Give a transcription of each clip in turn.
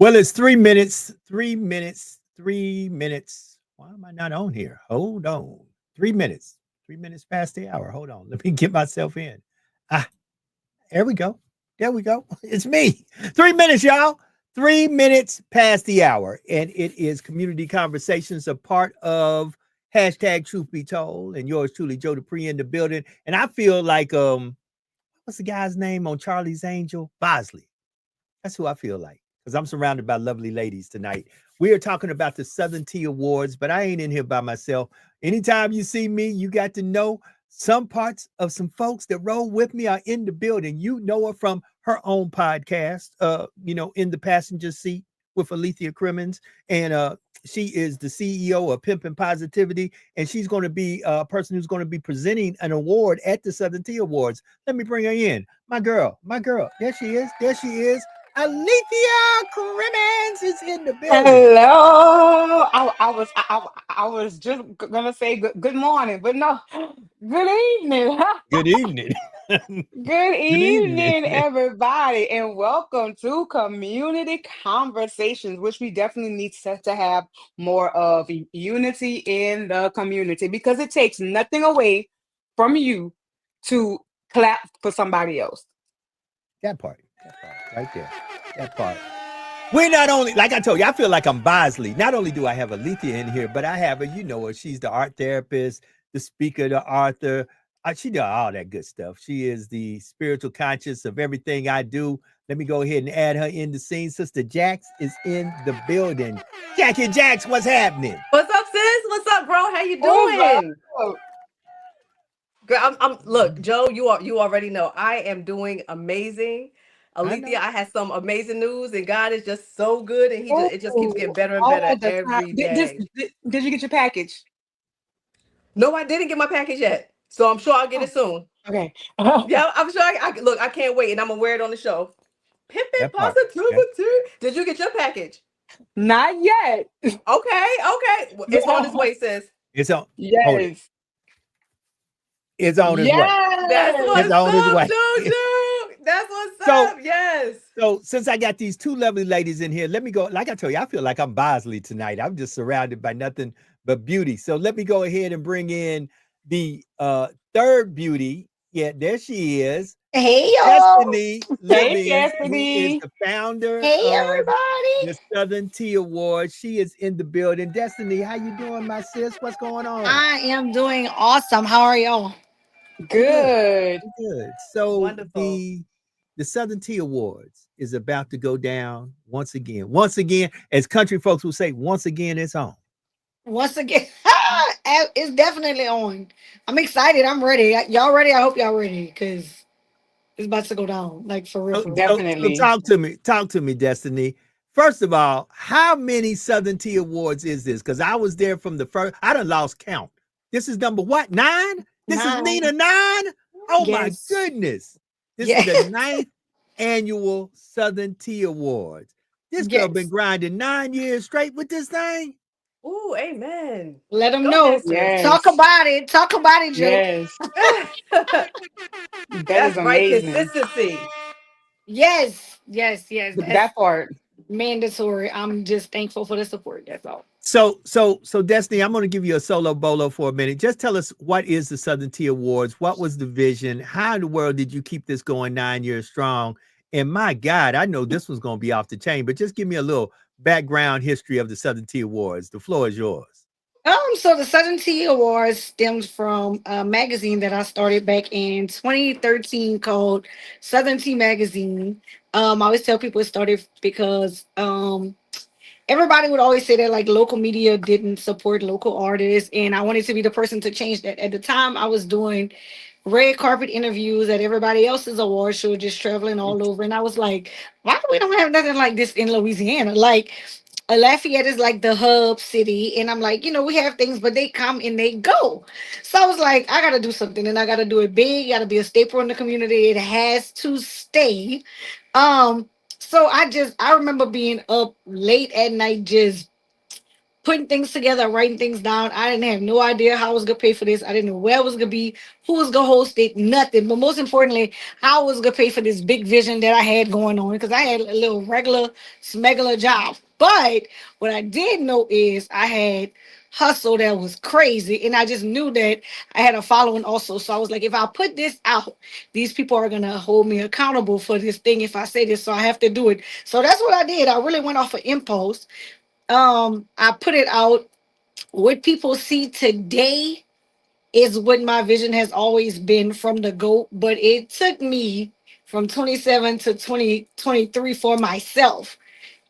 Well, it's 3 minutes, 3 minutes, 3 minutes. Why am I not on here? Hold on. 3 minutes, 3 minutes past the hour. Hold on. Let me get myself in. Ah, there we go. There we go. It's me. 3 minutes, y'all. 3 minutes past the hour. And it is Community Conversations, a part of hashtag Truth Be Told. And yours truly, Joe Dupree in the building. And I feel like, what's the guy's name on Charlie's Angel? Bosley. That's who I feel like because I'm surrounded by lovely ladies tonight. We are talking about the Southern Tea Awards, but I ain't in here by myself. Anytime you see me, you got to know some parts of some folks that roll with me are in the building. You know her from her own podcast, in the passenger seat with Alethea Crimmins. And she is the CEO of Pimpin' Positivity. And she's going to be a person who's going to be presenting an award at the Southern Tea Awards. Let me bring her in. My girl. There she is. Alethea Crimmins is in the building. Hello. I was just gonna say good morning, but no, good evening. Good evening. Good Good evening. evening, everybody, and welcome to Community Conversations, which we definitely need to have more of unity in the community because it takes nothing away from you to clap for somebody else. That part right there. That part. We're not only, like I told you, I feel like I'm Bosley. Not only do I have Alethea in here, but I have her, you know her. She's the art therapist, the speaker, the author. She does all that good stuff. She is the spiritual conscious of everything I do. Let me go ahead and add her in the scene. Sister Jax is in the building. Jackie Jax, what's happening? What's up, sis? What's up, bro? How you Oh, doing? wow. Girl, I'm look, Joe, you already know I am doing amazing. I Alethea, know. I had some amazing news, and God is just so good, and it just keeps getting Oh, better and better all the time. every Did, this, day. did you get your package? No, I didn't get my package yet, so I'm sure I'll get Oh, it soon. okay. Yeah, I'm sure. Look, I can't wait, and I'm gonna wear it on the show. Pimpin' That part. That, positivity. Did you get your package? Not yet. Okay, okay. It's on its way, sis. it's on. Hold it. Yes. It's on its way. That's Yes. It's what's on its up, way. Juju. That's what's So up. Yes. So since I got these two lovely ladies in here, let me go. Like I told you, I feel like I'm Bosley tonight. I'm just surrounded by nothing but beauty. So let me go ahead and bring in the third beauty. Yeah, there she is. Hey y'all. Destinee Hey, Livings, who is Destiny. the founder Hey of everybody. the Southern Tea Awards. She is in the building. Destinee, how you doing, my sis? What's going on? I am doing awesome. How are y'all? I'm good. Good. I'm good. So Wonderful. the Southern Tea Awards is about to go down once again. Once again, as country folks will say, once again, it's on. Once again, it's definitely on. I'm excited. I'm ready. Y'all ready? I hope y'all ready because it's about to go down. Like for real, So, for real. so Definitely. talk to me, Destinee. First of all, how many Southern Tea Awards is this? Because I was there from the first. I done lost count. This is number what? 9? This is Nine. Nina 9? Oh my Yes. goodness. This is the Yes. ninth annual Southern Tea Awards. This girl been Yes. grinding 9 years straight with this thing. Ooh, amen. Let them Go ahead, know. sis. Talk Yes. about it. Talk about it, Joe. Yes. That is That's right. amazing. Consistency. Yes. Yes. Yes. That's That part. mandatory. I'm just thankful for the support. That's all. So Destiny, I'm going to give you a solo bolo for a minute. Just tell us what is the Southern Tea Awards? What was the vision? How in the world did you keep this going 9 years strong? And my God, I know this one's going to be off the chain, but just give me a little background history of the Southern Tea Awards. The floor is yours. So the Southern Tea Awards stems from a magazine that I started back in 2013 called Southern Tea Magazine. I always tell people it started because everybody would always say that like local media didn't support local artists, and I wanted to be the person to change that. At the time, I was doing red carpet interviews at everybody else's award show, just traveling all over, and I was like, why we don't have nothing like this in Louisiana? Like Lafayette is like the hub city, and I'm like, we have things, but they come and they go. So I was like, I gotta do something, and I gotta do it big. Gotta be a staple in the community. It has to stay. Um, so I remember being up late at night, just putting things together, writing things down. I didn't have no idea how I was gonna pay for this. I didn't know where it was gonna be, who was gonna host it, nothing. But most importantly, how I was gonna pay for this big vision that I had going on because I had a little regular smegular job. But what I did know is I had hustle that was crazy, and I just knew that I had a following also. So I was like, if I put this out, these people are gonna hold me accountable for this thing if I say this, so I have to do it. So that's what I did. I really went off of impulse. I put it out. What people see today is what my vision has always been from the GOAT, but it took me from 27 to 2023 for myself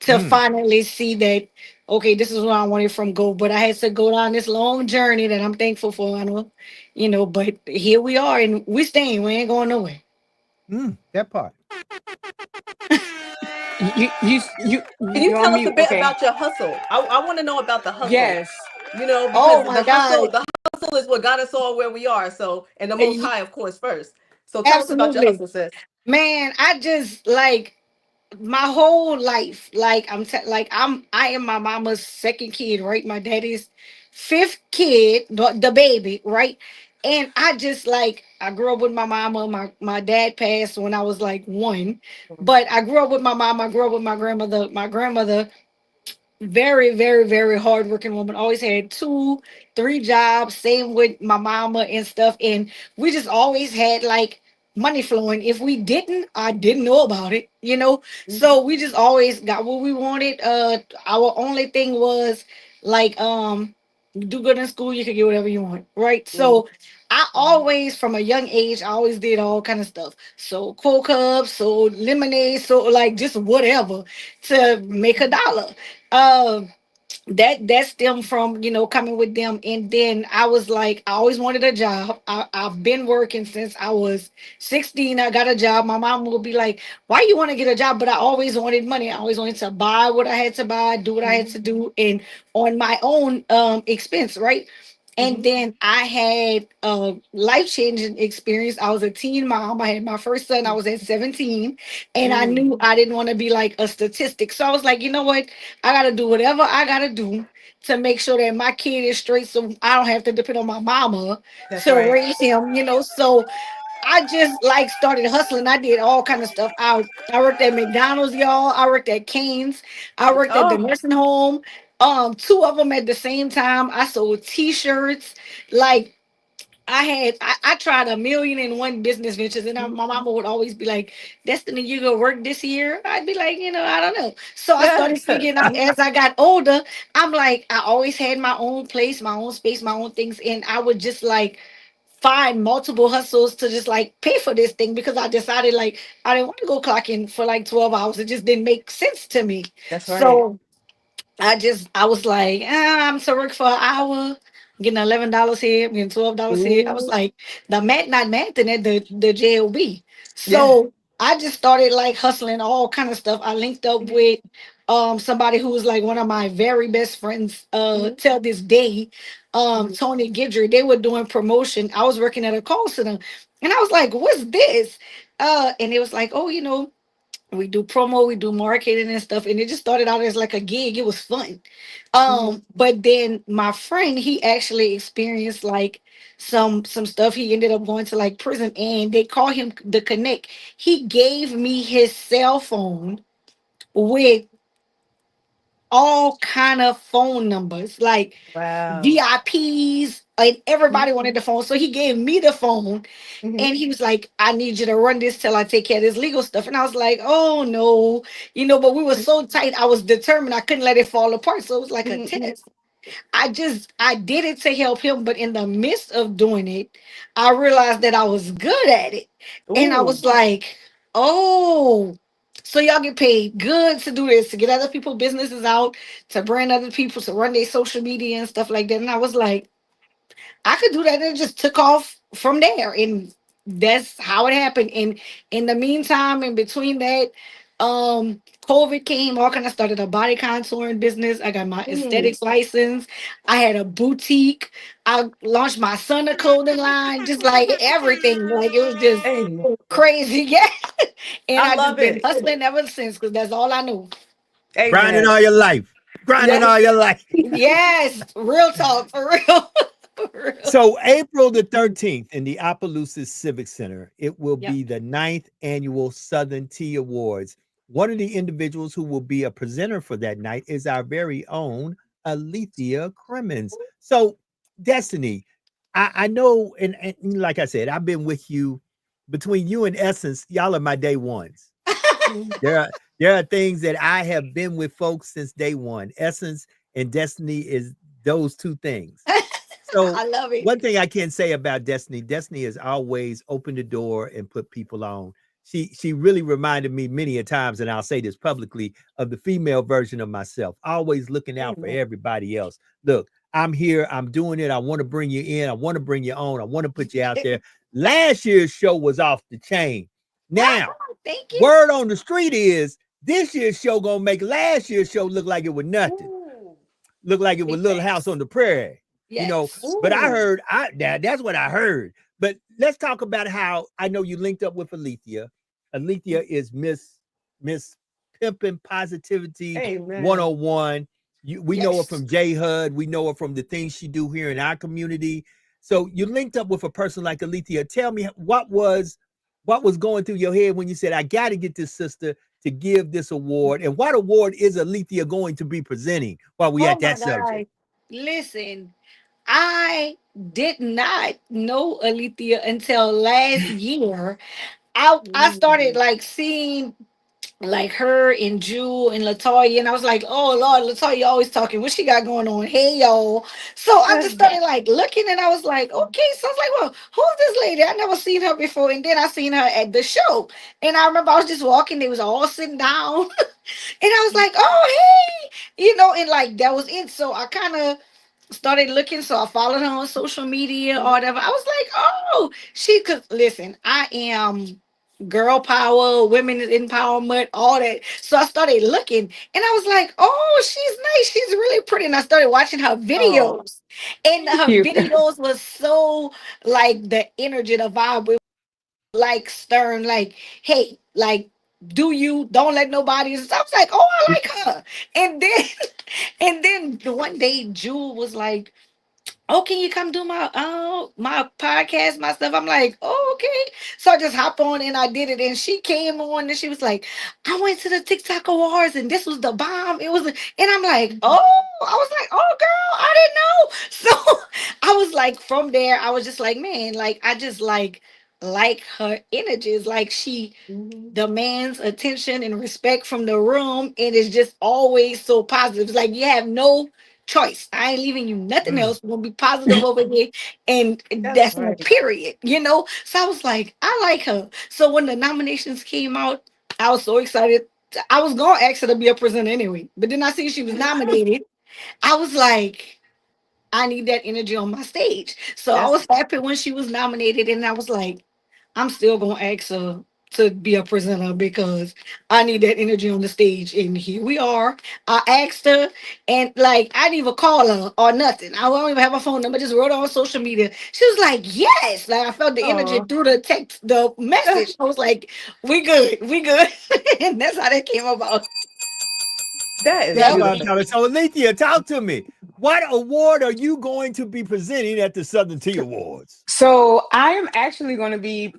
to Mm, finally see that, okay, this is what I wanted from GOAT. But I had to go down this long journey that I'm thankful for. I know, but here we are and we staying. We ain't going nowhere. that part. Can You you on tell us a mute? bit Okay. about your hustle? I want to know about the hustle. Yes. Because Oh my God. the hustle is what got us all where we are. So, and the most Y- high, of course, first. So tell us about your Absolutely. hustle, sis. Man, I just like my whole life, like like I am my mama's second kid, right? My daddy's fifth kid, the baby, right? And I just like I grew up with my mama. My dad passed when I was like one, but I grew up with my mom. I grew up with my grandmother. My grandmother, very, very, very hardworking woman. Always had two, three jobs. Same with my mama and stuff. And we just always had like money flowing. If we didn't, I didn't know about it. Mhm. So we just always got what we wanted. Our only thing was like do good in school, you can get whatever you want, right? Mhm. So I always, from a young age, I always did all kind of stuff. So cold cups, so lemonade, so like just whatever to make a dollar. Um, that stemmed from coming with them, and then I was like, I always wanted a job. I've been working since I was 16. I got a job. My mom would be like, why you want to get a job? But I always wanted money. I always wanted to buy what I had to buy, do what I had Mhm. to do, and on my own expense, right? And Mhm. then I had a life changing experience. I was a teen mom. I had my first son. I was at 17, and I Mm. knew I didn't want to be like a statistic. So I was like, you know what? I gotta do whatever I gotta do to make sure that my kid is straight, so I don't have to depend on my mama That's to right. raise him. So I just like started hustling. I did all kind of stuff. I worked at McDonald's, y'all. I worked at Cane's. I worked at the Oh, nursing home. Two of them at the same time. I sold T-shirts. Like I tried a million and one business ventures, and mhm. my mama would always be like, Destiny, you go work this year? I'd be like, I don't know. So I Yeah. started figuring out as I got older. I'm like, I always had my own place, my own space, my own things, and I would just like find multiple hustles to just like pay for this thing because I decided like I didn't want to go clock in for like 12 hours. It just didn't make sense to me. That's right. So I was like, I'm to work for an hour, I'm getting $11 here, I'm getting $12 here. I was Ooh. like, the mat not matching at the JOB. Yeah. So I just started like hustling all kind of stuff. I linked up Mhm. with somebody who was like one of my very best friends Mhm. till this day, Mhm. Tony Gidry. They were doing promotion. I was working at a call center, and I was like, what's this? And it was like, oh, we do promo, we do marketing and stuff, and it just started out as like a gig. It was fun. Mhm. But then my friend, he actually experienced like some stuff. He ended up going to like prison, and they call him the Connect. He gave me his cell phone with all kind of phone numbers, like Wow. VIPs, and Mhm. everybody wanted the phone. So he gave me the phone, Mhm. and he was like, I need you to run this till I take care of this legal stuff. And I was like, oh no, but we were so tight. I was determined. I couldn't let it fall apart. So it was like a Mhm. Mhm. test. I did it to help him, but in the midst of doing it, I realized that I was good at it. And I Ooh. was like, oh, so y'all get paid good to do this, to get other people's businesses out, to brand other people, to run their social media and stuff like that. And I was like, I could do that. And it just took off from there. And that's how it happened. And in the meantime, in between that, COVID came, all kind of started a body contouring business. I got my Mm. aesthetics license. I had a boutique. I launched my son a clothing line, just like everything. Like it was just Hey, crazy. Yeah. And I I just love been it. hustling ever since because that's all I know. Grinding Amen. all your life. grinding Yes. all your life. Yes, real talk for real. For real. So April the 13th in the Opelousas Civic Center, it will Yep. be the ninth annual Southern Tea Awards. One of the individuals who will be a presenter for that night is our very own Alethea Crimmins. So, Destiny, I know, and like I said, I've been with you between you and Essence. Y'all are my day ones. Mhm. There are things that I have been with folks since day one. Essence and Destiny is those two things. So I love it. one thing I can say about Destiny, Destiny has always opened the door and put people on. She really reminded me many a times, and I'll say this publicly, of the female version of myself, always looking out for Amen. everybody else. Look, I'm here, I'm doing it. I want to bring you in, I want to bring you on, I want to put you out there. Last year's show was off the chain. Now, Thank you. word on the street is this year's show gonna make last year's show look like it was nothing, Ooh. look like it was Big Little House on facts. the Prairie, you know. Yes. But I Ooh. heard, that's what I heard. But let's talk about how I know you linked up with Alethea. Alethea is Miss Pimpin' Positivity Amen. 101. We know her Yes. from J HUD. We know her from the things she do here in our community. So you linked up with a person like Alethea. Tell me what was going through your head when you said, I got to get this sister to give this award? And what award is Alethea going to be presenting while we Oh at my that God. subject? Listen, I did not know Alethea until last year. I started Mm. like seeing like her and Jewel and Latoya, and I was like, oh Lord, Latoya always talking. What she got going on? Hey y'all. So I just started like looking, and I was like, okay. So I was like, well, who's this lady? I never seen her before, and then I seen her at the show, and I remember I was just walking. They was all sitting down, and I was like, oh hey, and like that was it. So I kind of started looking, so I followed her on social media or whatever. I was like, oh, she could listen. I am girl power, women empowerment, all that. So I started looking, and I was like, oh, she's nice. She's really pretty. And I started watching her Oh, videos, and thank her you. videos was so like the energy, the vibe was like stern, like, hey, like. Do you don't let nobody? So I was like, oh, I like her. And then, and then one day, Jewel was like, oh, can you come do my podcast, my stuff? I'm like, oh, okay. So I just hop on and I did it. And she came on and she was like, I went to the TikTok awards and this was the bomb. And I'm like, oh, I was like, oh girl, I didn't know. So I was like, from there, I was just like, man, like I just like her energies. Like she Mhm. demands attention and respect from the room, and it's just always so positive. It's like you have no choice. I ain't leaving you nothing Mm, else. We're gonna be positive over here, and That's that's no right. period. So I was like, I like her. So when the nominations came out, I was so excited. I was gonna ask her to be a presenter anyway, but then I see she was nominated. I was like, I need that energy on my stage. So I That's was happy when she was nominated, and I was like, I'm still gonna ask her to be a presenter because I need that energy on the stage. And here we are. I asked her, and like I didn't even call her or nothing. I don't even have a phone number. Just wrote her on social media. She was like, "Yes." Like I felt the energy oh, through the text, the message. I was like, "We good, we good," and that's how that came about. that is that's Yep. what I'm beautiful. talking about. So, Alethea, talk to me. What award are you going to be presenting at the Southern Tea Awards? So I am actually going to be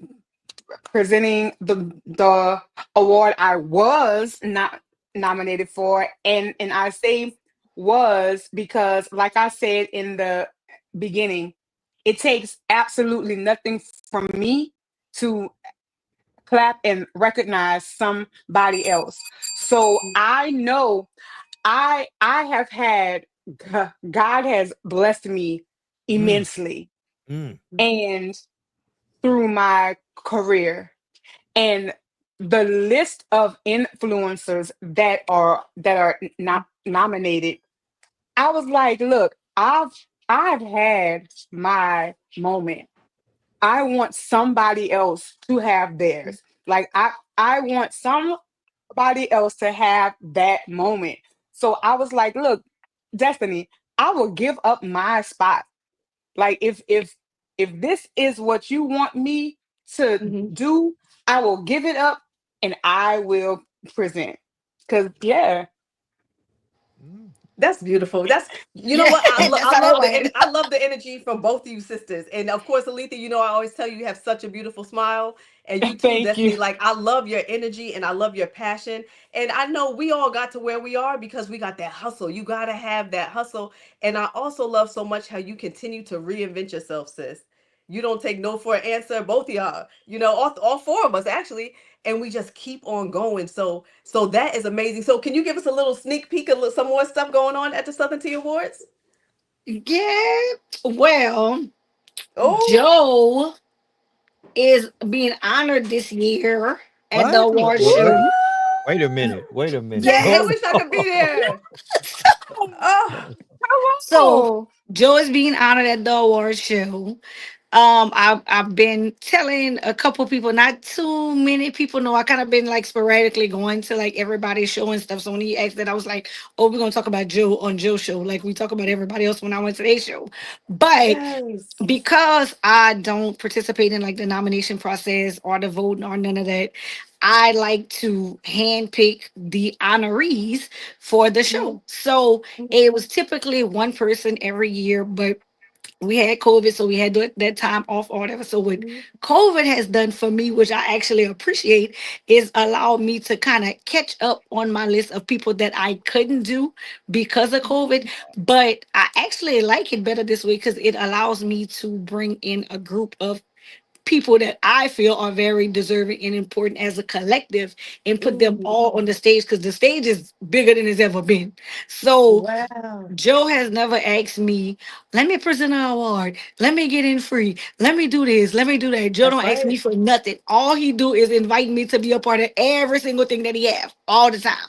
presenting the award I was not nominated for, and I say was because, like I said in the beginning, it takes absolutely nothing from me to clap and recognize somebody else. So I know I have had God has blessed me Mm, immensely, mm, and through my career, and the list of influencers that are not nominated, I was like, look, I've had my moment. I want somebody else to have theirs. Like I want somebody else to have that moment. So I was like, look, Destiny, I will give up my spot. Like if this is what you want me to Mhm. do, I will give it up and I will present. Cause yeah. Mm. That's beautiful. That's you know Yeah, what that's I how that love went. I love the energy from both of you sisters. And of course, Alethea, you know I always tell you you have such a beautiful smile, and you too, Thank you. Destiny. Like I love your energy and I love your passion. And I know we all got to where we are because we got that hustle. You got to have that hustle. And I also love so much how you continue to reinvent yourself, sis. You don't take no for an answer, both of y'all. You know, all four of us actually, and we just keep on going. So that is amazing. So can you give us a little sneak peek of some more stuff going on at the Southern Tea Awards? Yeah. Well, Oh, Joe is being honored this year at the What? award What? show. Wait a what? minute. Wait a minute. Dang, I Yes. Hold wish I could be on. there. Oh, So Oh, Joe is being honored at the award show. I've been telling a couple people, not too many people know. I kind of been like sporadically going to like everybody's show and stuff. So when he asked that, I was like, "Oh, we're gonna talk about Joe on Joe's show, like we talk about everybody else when I went to their show." But yes. because I don't participate in like the nomination process or the vote or none of that, I like to handpick the honorees for the Mhm, show. So mhm, it was typically one person every year, but we had COVID, so we had that time off or whatever. So what mhm, COVID has done for me, which I actually appreciate, is allowed me to kind of catch up on my list of people that I couldn't do because of COVID. But I actually like it better this way because it allows me to bring in a group of people that I feel are very deserving and important as a collective and put them mhm. all on the stage because the stage is bigger than it's ever been. So Wow. Joe has never asked me, let me present an award, let me get in free, let me do this, let me do that. Joe That's don't ask right. me for nothing. All he do is invite me to be a part of every single thing that he have all the time.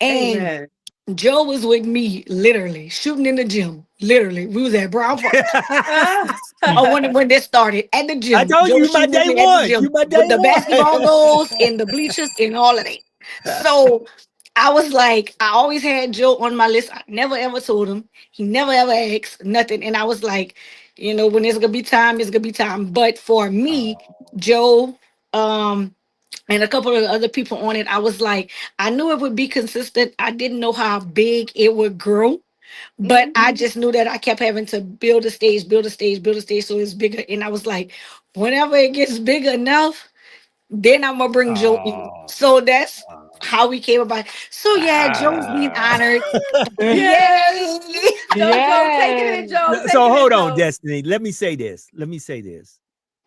And Amen. Joe was with me literally shooting in the gym. Literally, we was at Brown Park. Ah. Or when they started at the I gym, told Joe you was my shooting with day me at the one. gym You my with day the one. basketball goals and the bleachers and all of that. So I was like, I always had Joe on my list. I never ever told him. He never ever asked nothing. And I was like, when it's gonna be time, it's gonna be time. But for me, Oh, Joe, and a couple of other people on it, I was like, I knew it would be consistent. I didn't know how big it would grow. But Mhm. I just knew that I kept having to build a stage, build a stage, build a stage so it's bigger. And I was like, whenever it gets big enough, then I'm gonna bring Joe in. oh, So that's oh. how we came about. So yeah, Joe's being Ah. honored. Yes. Yay! Joe, take it in, yes. Joe. Take So it in, hold on, Joe. Destiny. Let me say this. Let me say this.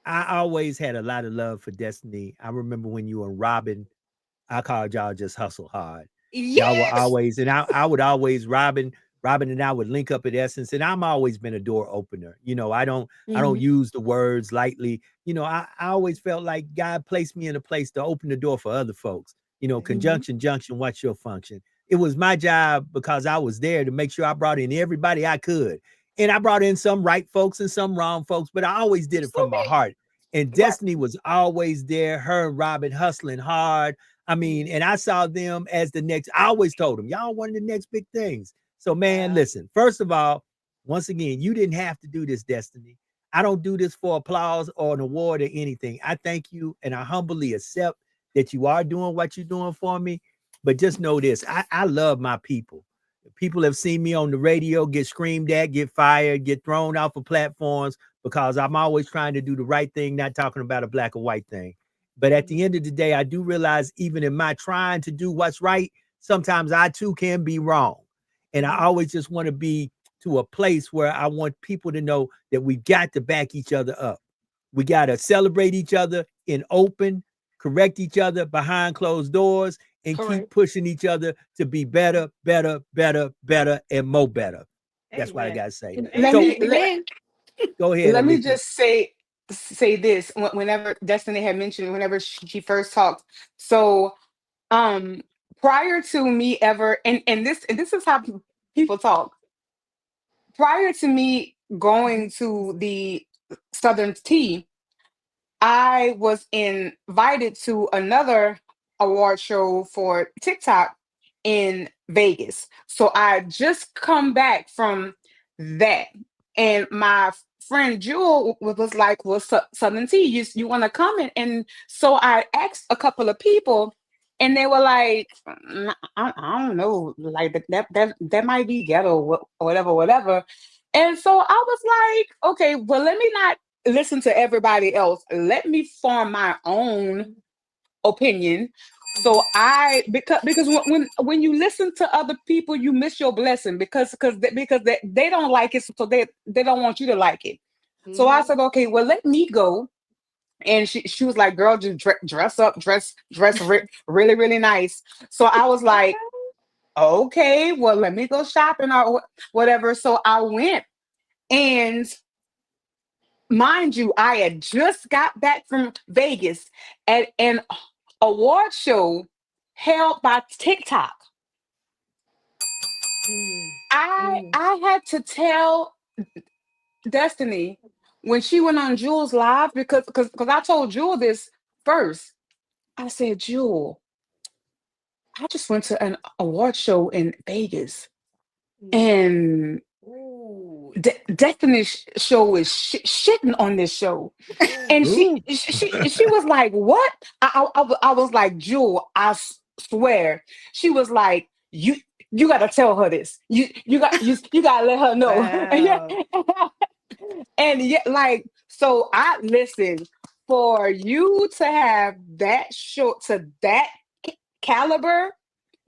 I always had a lot of love for Destiny. I remember when you and Robin, I called y'all just hustle hard. Y'all were Yes. always, and I would always Robin and I would link up at Essence, and I'm always been a door opener. I don't Mhm. use the words lightly. I always felt like God placed me in a place to open the door for other folks. Amen. Mhm. Conjunction, junction, what's your function? It was my job because I was there to make sure I brought in everybody I could. And I brought in some right folks and some wrong folks, but I always did it from my Okay. heart. And Right. Destiny was always there, her and Robin hustling hard. I mean, and I saw them as the next. I always told them, y'all one of the next big things. So, man, Wow. listen, first of all, once again, you didn't have to do this, Destiny. I don't do this for applause or an award or anything. I thank you and I humbly accept that you are doing what you're doing for me. But just know this, I love my people. People have seen me on the radio get screamed at, get fired, get thrown off of platforms because I'm always trying to do the right thing, not talking about a black or white thing. But at the end of the day, I do realize even in my trying to do what's right, sometimes I too can be wrong. And I Mhm. always just want to be to a place where I want people to know that we got to back each other up. We got to celebrate each other in open, correct each other behind closed doors, and keep Correct. pushing each other to be better, better, better, better, and more better. That's what I Amen. got to say. Let So me let, Amen. go ahead, let me Alethea. just say this. Whenever Destiny had mentioned, whenever she first talked, so um prior to me ever, and this is how people talk. Prior to me going to the Southern Tea, I was invited to another award show for TikTok in Vegas. So I just come back from that. And my friend Jewel was like, well, Southern Tea, you want to come in? And so I asked a couple of people, And they were like, I don't know, like that might be ghetto, whatever, whatever. And so I was like, okay, well, let me not listen to everybody else. Let me form my own opinion. So because when you listen to other people, you miss your blessing because they don't like it, so they don't want you to like it. So I Mm-hmm. said, okay, well, let me go. And she was like, girl, just dress up, dress really, really nice. So I was like, okay, well, let me go shopping or whatever. So I went, and mind you, I had just got back from Vegas at an award show held by TikTok. Mm-hmm. I had to tell Destiny when she went on Jewel's live because I told Jewel this first. I said, Jewel, I just went to an award show in Vegas, and Ooh. Destiny's show is shitting on this show. Ooh. And Ooh. she was like, "What?" I was like, "Jewel, swear." She was like, You got to tell her this. You got to let her know." Wow. And yet, like, so I listen, for you to have that short to that caliber,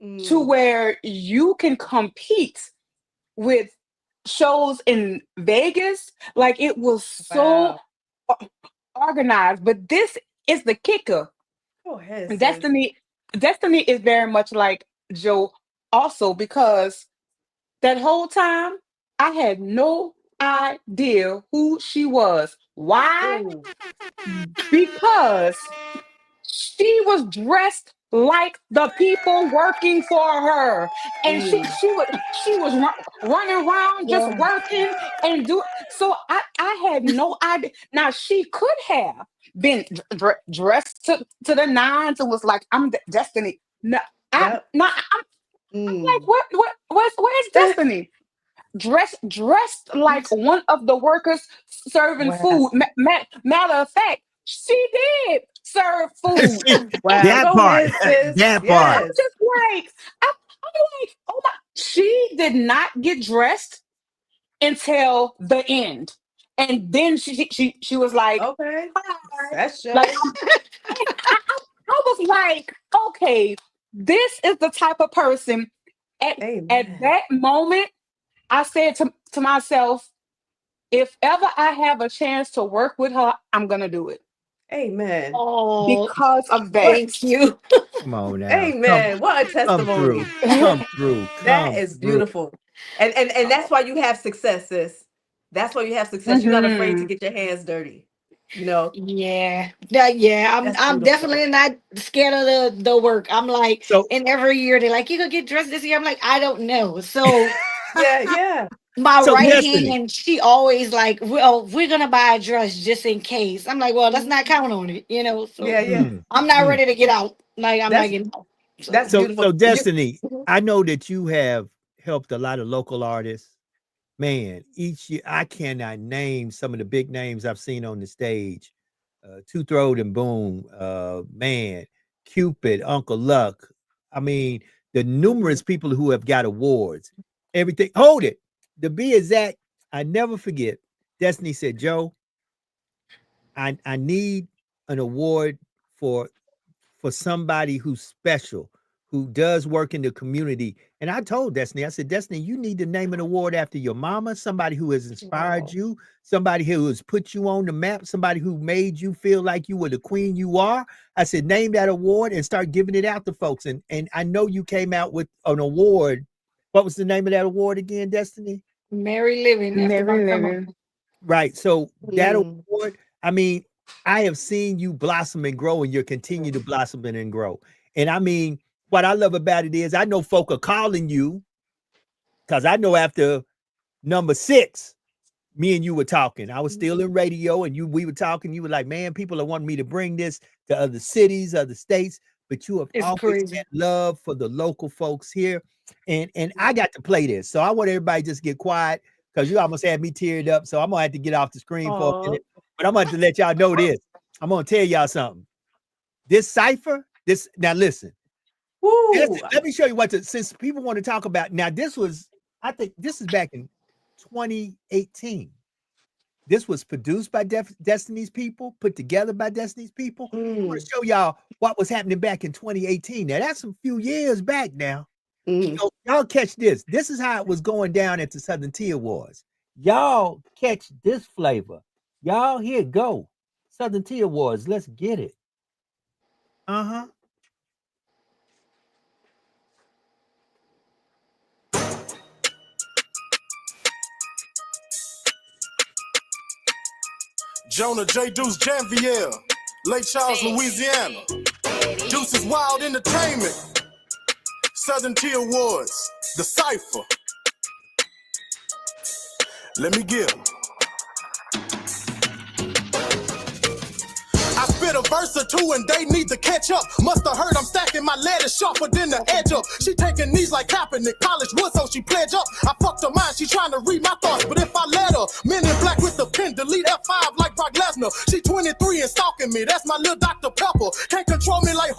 to Mm. where you can compete with shows in Vegas, like it was so Wow. o- organized. But this is the kicker. Go ahead, sis. Destiny, Destiny is very much like Joe, also because that whole time I had no idea who she was. Why? Ooh. Because she was dressed like the people working for her, and Mm. she was running around just Yeah. working and do. So I had no idea. Now she could have been dressed to the nines and was like, I'm Destiny. No, Yep. I'm like, Mm. where's Destiny? Dressed like one of the workers serving Wow. food. Matter of fact, she did serve food. See, Wow. that Go part, ahead, sis. that part. I'm Yes. just like, I'm like, oh my. She did not get dressed until the end, and then she was like, Okay. hi. That Like shows. I was like, okay, this is the type of person. At Amen. that moment, I said to myself, if ever I have a chance to work with her, I'm gonna do it Amen. Oh, because of that. What? thank you. Come on now. Amen. What a Come testimony. through. Come through. That Come is through. beautiful. And that's why you have success, sis. That's why you have success. You're not afraid to Hmm. get your hands dirty. You know, Yeah, yeah. that's I'm beautiful. definitely not scared of the work. I'm like, So and every year they're like, you gonna get dressed this year. I'm like, I don't know. So Yeah, yeah. my so right Destiny. hand, she always like, well, we're gonna buy a dress just in case. I'm like, well, let's Mhm. not count on it, you know. Yeah, So yeah. Mm, I'm not mm. ready to get out. Like I'm not That's getting out. that's So beautiful. So You Destiny, Mhm. I know that you have helped a lot of local artists. Man, each year I cannot name some of the big names I've seen on the stage. Two Throat and Boom, man, Cupid, Uncle Luck. I mean, the numerous people who have got awards. Everything. Hold it. To be exact, I never forget. Destiny said, Joe, I need an award for somebody who's special, who does work in the community. And I told Destiny, I said, Destiny, you need to name an award after your mama, somebody who has inspired Oh, you, somebody who has put you on the map, somebody who made you feel like you were the queen you are. I said, name that award and start giving it out to folks. And I know you came out with an award. What was the name of that award again, Destiny? Mary living after my Mary grandma. living. Right. So that mm, award, I mean, I have seen you blossom and grow, and you're continue to blossom and grow. And I mean, what I love about it is I know folk are calling you because I know after number 6, me and you were talking. I was still in radio, and we were talking. You were like, man, people are wanting me to bring this to other cities, other states, but you have It's always crazy. had love for the local folks here. And I got to play this. So I want everybody to just get quiet because you almost had me teared up. So I'm gonna have to get off the screen for a oh, minute. But I'm gonna have to let y'all know this. I'm gonna tell y'all something. This cipher, this now listen. Woo. Let me show you since people want to talk about now. I think this is back in 2018. This was produced by Destinee's people, put together by Destinee's people. I want to show y'all what was happening back in 2018. Now that's a few years back now. So y'all catch this. This is how it was going down at the Southern Tea Awards. Y'all catch this flavor. Y'all here go. Southern Tea Awards. Let's get it. Uh-huh. Jonah J. Deuce Janvier, Lake Charles, Louisiana. Deuce is Wild Entertainment. Southern Tea Awards. The Cypher. Let me give 'em. I spit a verse or two and they need to catch up. Musta heard I'm stacking my letters sharper than the edge up. She taking knees like Kaepernick, polished wood, so she pledge up. I fucked her mind, she trying to read my thoughts, but if I let her, Men in Black with the pen, delete F5 like Brock Lesnar. She 23 and stalking me, that's my little Dr. Pepper. Can't control me like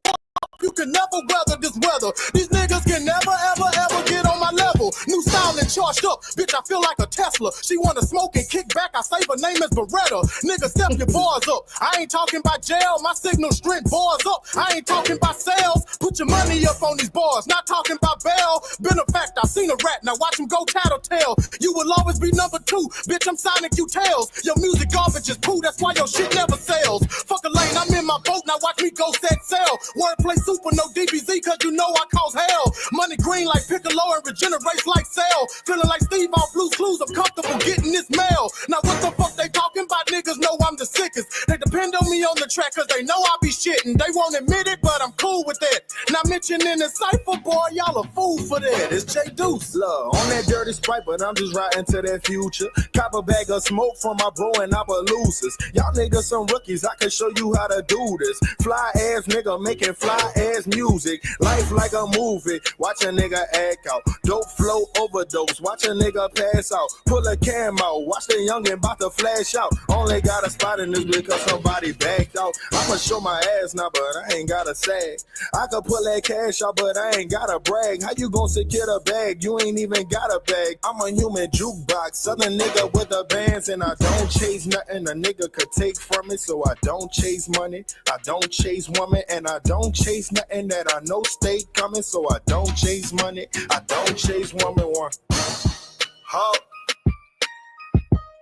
you can never weather this weather. These niggas can never, ever, ever get on my level. New style and charged up, bitch, I feel like a Tesla. She wanna smoke and kick back, I say her name is Beretta. Nigga, step your bars up. I ain't talking about jail, my signal strength bars up. I ain't talking about sales, put your money up on these bars. Not talking about bail, been a fact, I seen a rat, now watch him go tattletale. You will always be number two, bitch, I'm Sonic you tails. Your music garbage is poo, that's why your shit never sells. Fuck a lane, I'm in my boat, now watch me go set sail. Wordplay super, no DBZ, cause you know I cause hell. Money green like Piccolo and regenerates like Cell. Feeling like Steve off Blue's Clues, I'm comfortable getting this mail. Now what the fuck they talking about? Niggas know I'm the sickest. They depend on me on the track cause they know I be shitting. They won't admit it, but I'm cool with that. Now mentioning the cypher, boy, y'all a fool for that. It's J Deuce. Love on that dirty Sprite, but I'm just riding to that future. Cop a bag of smoke from my bro and I'm a losers. Y'all niggas some rookies, I can show you how to do this. Fly ass nigga making fly ass music. Life like a movie, watch a nigga act out. Dope flow overdose, watch a nigga pass out. Pull a cam out, watch the youngin' bout to flash out. Only got a spot in this because somebody backed out. I'ma show my ass now, but I ain't got a sag. I could pull that cash out, but I ain't gotta brag. How you gon' secure the bag? You ain't even got a bag. I'm a human jukebox, southern nigga with the bands, and I don't chase nothing a nigga could take from it. So I don't chase money, I don't chase woman, and I don't chase nothing that I know stay coming. So I don't chase money, I don't chase woman. One. Huh?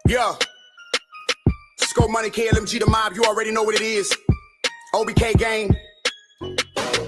Yeah. Scope Money, KLMG, the mob, you already know what it is. OBK gang.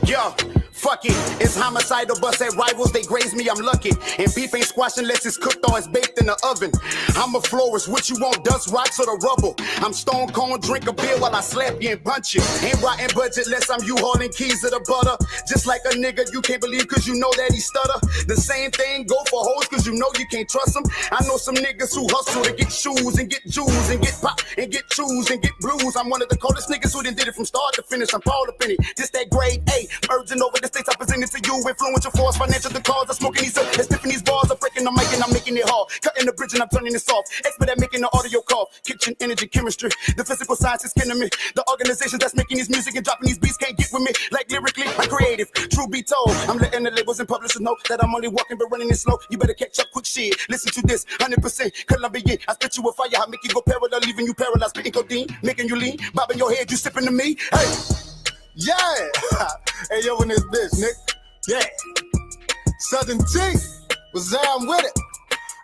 Yeah. Fuck it, it's homicidal, bust at rivals, they graze me, I'm lucky. And beef ain't squashed unless it's cooked or it's baked in the oven. I'm a florist, what you want, dust, rocks, or the rubble? I'm stone cold, drink a beer while I slap you and punch you. Ain't rotten budget less I'm you hauling keys to the butter. Just like a nigga you can't believe cause you know that he stutter. The same thing go for hoes cause you know you can't trust them. I know some niggas who hustle to get shoes and get jewels and get pop and get shoes and get blues. I'm one of the coldest niggas who done did it from start to finish. I'm Paul the Penny, just that grade A, merging over the states I present it to you. Influential force, financial the cause. I'm smoking these up, and sniffing these bars. I'm breaking, I'm making it hard. Cutting the bridge and I'm turning it soft. Expert at making the audio call. Kitchen, energy, chemistry. The physical science is killing me. The organizations that's making this music and dropping these beats can't get with me. Like lyrically, I'm creative. True be told, I'm letting the labels and publishers know that I'm only walking but running it slow. You better catch up quick shit. Listen to this, 100% Colombian. I spit you a fire, I make you go parallel, leaving you paralyzed. Spitting codeine, making you lean. Bobbing your head, you sipping to me. Hey, Yeah. Hey, yo, when this bitch, Nick. Yeah. Southern Tea. Was I'm with it.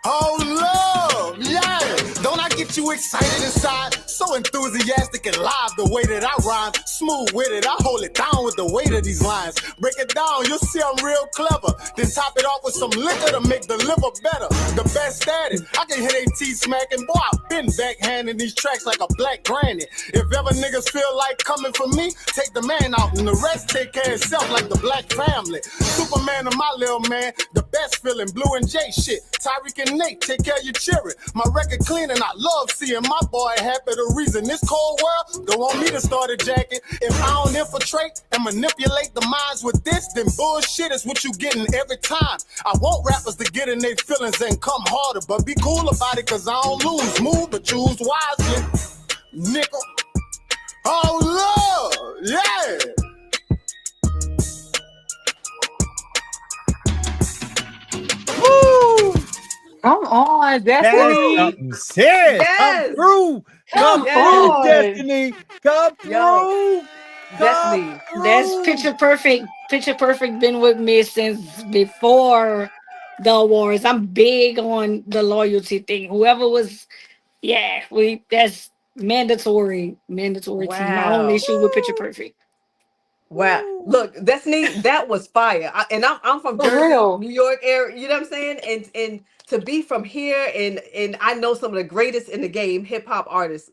Oh, love. Yeah. Don't I get you excited inside? So enthusiastic and live the way that I rhyme. Smooth with it. I hold it down with the weight of these lines. Break it down. You'll see I'm real clever. Then top it off with some liquor to make the liver better. The best at it. I can hit AT smacking. Boy, I've been backhanding these tracks like a black granny. If ever niggas feel like coming for me, take the man out and the rest take care of itself like the black family. Superman and my little man, the best feeling. Blue and J shit. Tyreek and Nate, take care of your children. My record clean and I love seeing my boy happy. The reason this cold world don't want me to start a jacket. If I don't infiltrate and manipulate the minds with this, then bullshit is what you getting every time. I want rappers to get in their feelings and come harder, but be cool about it cause I don't lose. Move but choose wisely, nickel. Oh Lord, yeah. Come on, That's Destiny. something serious. Come Yes. through. Come Come through, Yes. on. Destiny. Come Yo, through. Come Destiny. That's through. picture perfect. Picture perfect been with me since before the awards. I'm big on the loyalty thing. Whoever was, yeah, we that's mandatory team. My only Wow. issue with picture Woo, perfect. Wow. woo. Look, Destiny, that was fire. And I'm from For Jersey, real. New York area, you know what I'm saying? And to be from here and I know some of the greatest in the game, hip hop artists,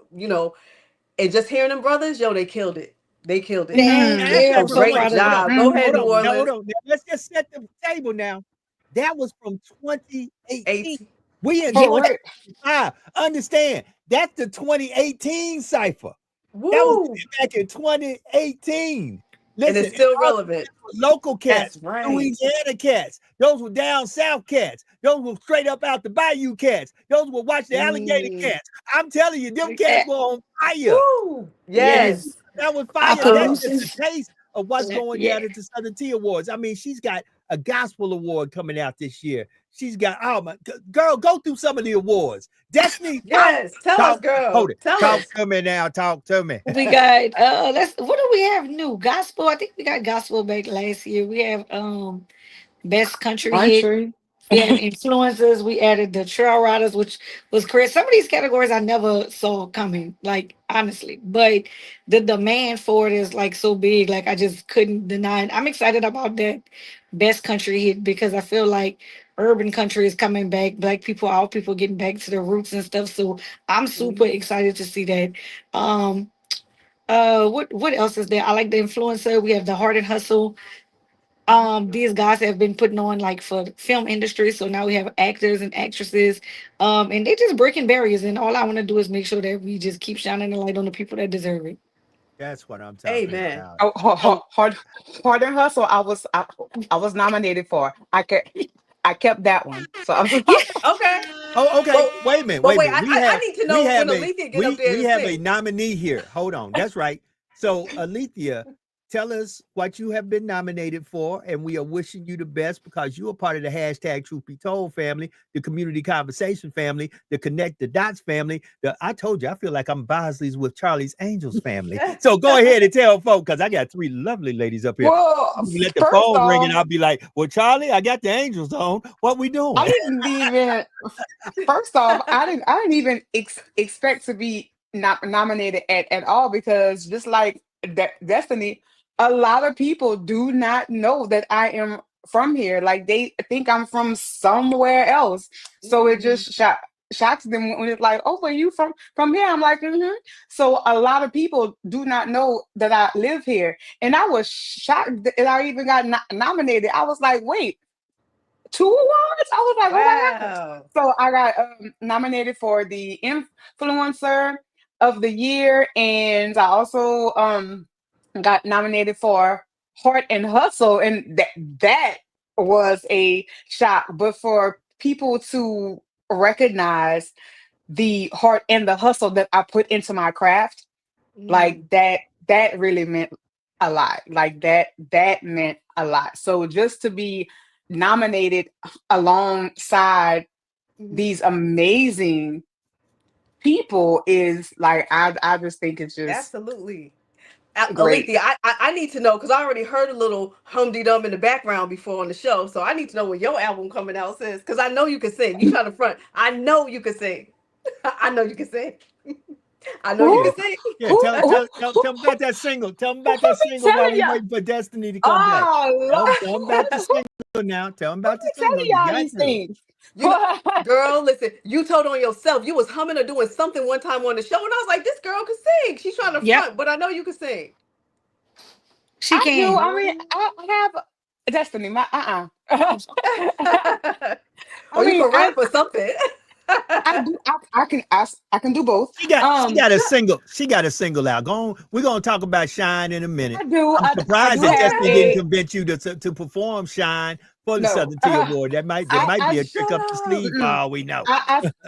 and just hearing them brothers, yo, they killed it. They killed it. Let me Thank Mm-hmm. ask you. you I'm real so Great quick. proud of Hold them. on. job. Go Mm-hmm. ahead, Hold New on. Now, hold Orleans. on. Now, let's just set the table now. That was from 2018. 8. We in For real. 2025. Understand, that's the 2018 cipher. That was Woo. back in 2018. And Listen, it's and still all relevant. those were local That's cats, right. Louisiana cats. Those were down south cats. Those were straight up out the bayou cats. Those were watch the alligator Mm. cats. I'm telling you, them Eh, cats were on fire. Woo. That, Yes. Yes. that was fire. That's just a Appalachians. taste of what's going Yeah. down at the Southern T Awards. I mean, she's got a gospel award coming out this year. She's got, oh my girl, go through some of the awards. Destiny, talk, Yes. Tell us, talk, hold girl. it. Tell Talk us. to me now. Talk to me. We got let's what do we have new? Gospel. I think we got gospel back last year. We have best country hit. Country. We have influencers. We added the trail riders, which was crazy. Some of these categories I never saw coming, like honestly. But the demand for it is like so big, like I just couldn't deny it. I'm excited about that best country hit because I feel like urban country is coming back. Black people, all people getting back to their roots and stuff. So I'm super Mhm. excited to see that. Um, what else is there? I like the influencer. We have the Heart and Hustle. These guys have been putting on like for the film industry, so now we have actors and actresses, and they just breaking barriers. And all I want to do is make sure that we just keep shining the light on the people that deserve it. That's what I'm talking Amen. about. Oh, So hard and hustle. I was nominated for. I kept that one. So I'm Yeah, Okay. oh, okay. Well, Wait a minute. but Wait a wait, minute. I need to We know when have a Alethea get up there we to have a sing. nominee here. Hold on. That's right. So Alethea, tell us what you have been nominated for, and we are wishing you the best because you are part of the hashtag Truth Be Told family, the community conversation family, the Connect the Dots family. The I told you I feel like I'm Bosley's with Charlie's Angels family. So go ahead and tell folks because I got three lovely ladies up here. well. You let the First phone ring and off, I'll be like, "Well, Charlie, I got the Angels on. What we I doing?" didn't even. First off, I didn't even expect to be not nominated at all because just like Destiny, a lot of people do not know that I am from here. Like they think I'm from somewhere else. So it Mhm. just shocks them when it's like, oh, where you from here? I'm like, mm-hmm. So a lot of people do not know that I live here, and I was shocked that I even got nominated. I was like, wait, two awards? I was like, oh my gosh. Wow. So I got nominated for the influencer of the year, and I also got nominated for Heart and Hustle, and that was a shock. But for people to recognize the heart and the hustle that I put into my craft, like Mm. that really meant a lot. Like that meant a lot. So just to be nominated alongside Mhm. these amazing people is like I just think it's just Absolutely. great. Alethea, I need to know because I already heard a little humdy dum in the background before on the show, so I need to know when your album coming out, sis. Because I know you can sing. You trying to front? I know you can sing. I know you can sing. I know you Yeah. can Who sing. Yeah, who who tell them about that single. Tell them who about that be single while telling we y'all? waiting for Destiny to come back. Oh Tell them Lord, about the single now. Tell them who about the be single. telling You y'all got these to. things? You know, girl, listen. You told on yourself. You was humming or doing something one time on the show, and I was like, "This girl can sing. She's trying to yep, front, but I know you can sing." she I do. can. I mean, I have Destiny. My I Or you mean, can rap or something. I do. I can do both. She got a single. She got a single out. Go on. We're gonna talk about Shine in a minute. I'm I surprised do that have Destiny didn't Okay. a convince you to perform Shine for the no. Southern T Award. That might be I a trick Shut up the up. sleeve for mm-mm. all we know.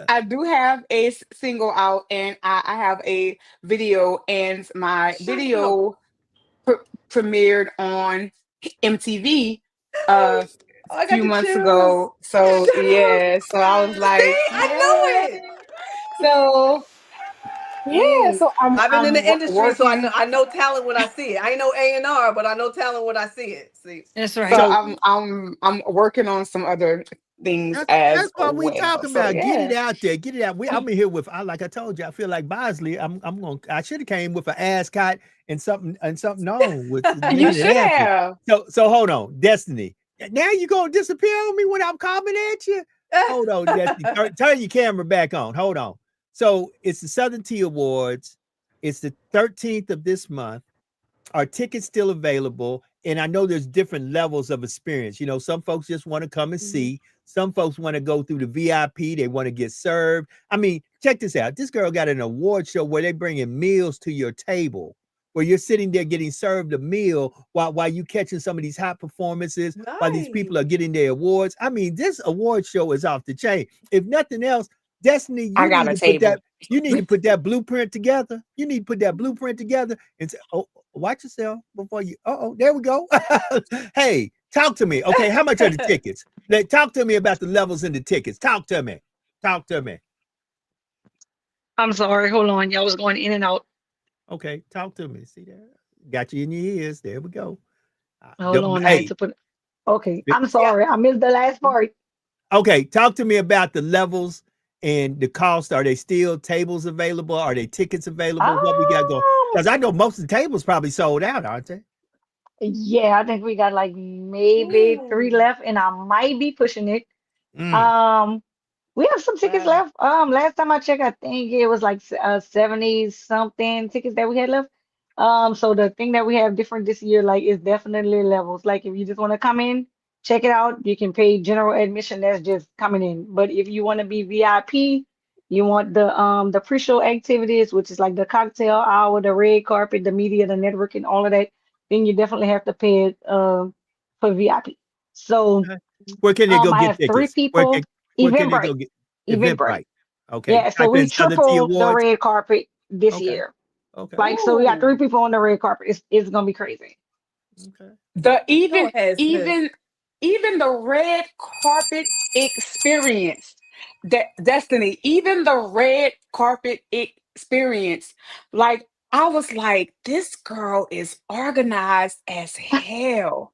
I do have a single out, and I have a video, and my Shut up. video premiered on MTV. Uh, Oh, I got few the months chills. ago. So yeah, so I was like, See, I yeah. knew it. So yeah, Mm. so I've been in the industry, so working. I know talent when I see it. I ain't know A&R, but I know talent when I see it. See, That's So right. So I'm working on some other things that's as what we well. talking So about. Get it yeah. out there. Get it out. I'm in here with like I told you, I feel like Bosley. I should have came with an ascot and something on with to make You it should happy. have. So hold on, Destiny. Now you gonna disappear on me when I'm coming at you? Hold on, Destiny. Turn your camera back on. Hold on. So it's the Southern Tea Awards. It's the 13th of this month. Are tickets still available? And I know there's different levels of experience. You know, some folks just want to come and see. Some folks want to go through the VIP. They want to get served. I mean, check this out. This girl got an award show where they bringing meals to your table, where you're sitting there getting served a meal while you catching some of these hot performances, while these nice. people are getting their awards. I mean, this award show is off the chain. If nothing else, Destiny, I got a table. you need to put that blueprint together. You need to put that blueprint together and say, oh, watch yourself before you. There we go. Hey, talk to me. Okay, how much are the tickets? Talk to me about the levels in the tickets. Talk to me. Talk to me. I'm sorry. Hold on. Y'all was going in and out. Okay, talk to me. See that? Got you in your ears. There we go. Hold on. I had Hey, to put. Okay. eh, I'm sorry. I missed the last part. okay, talk to me about the levels and the cost. Are they still tables available? Are they tickets available? What we got going? Um, Because I know most of the tables probably sold out, aren't they? yeah, I think we got like maybe three Ooh, left, and I might be pushing it. Mm. Um, we have some tickets wow. left. Last time I checked, I think it was like 70 something tickets that we had left. So the thing that we have different this year, like, is definitely levels. Like, if you just want to come in, check it out, you can pay general admission. That's just coming in. But if you want to be VIP, you want the pre-show activities, which is like the cocktail hour, the red carpet, the media, the networking, all of that, then you definitely have to pay it for VIP. So Where can they go I get have three tickets? people. Where can they go Eventbrite. get Eventbrite. Eventbrite? Okay, Yeah, so type we in Southern Tea tripled the Awards. red carpet this Okay, year. okay, Like, so we got three Ooh, people on the red carpet. It's gonna be crazy. okay. The go even ahead, sis. even even the red carpet experience. Destiny, even the red carpet experience. Like I was like, this girl is organized as hell.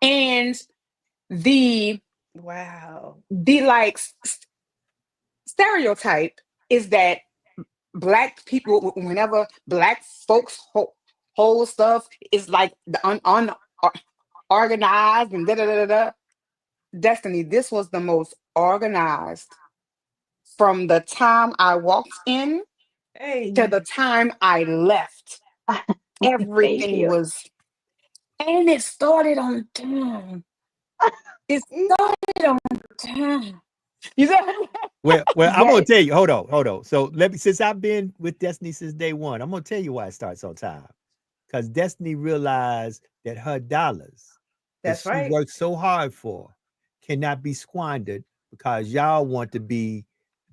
And the Wow. the like stereotype is that black people, whenever black folks hold stuff, is like the unorganized and da da da da da. Destiny, this was the most organized from the time I walked in to Hey, the time I left. Thank Everything you. was, and it started on time. It mm, started on time. You know? Well, I'm gonna Yes. tell you. Hold on. So let me. Since I've been with Destiny since day one, I'm gonna tell you why it starts on time. Because Destiny realized that her dollars that that's she right. worked so hard for cannot be squandered because y'all want to be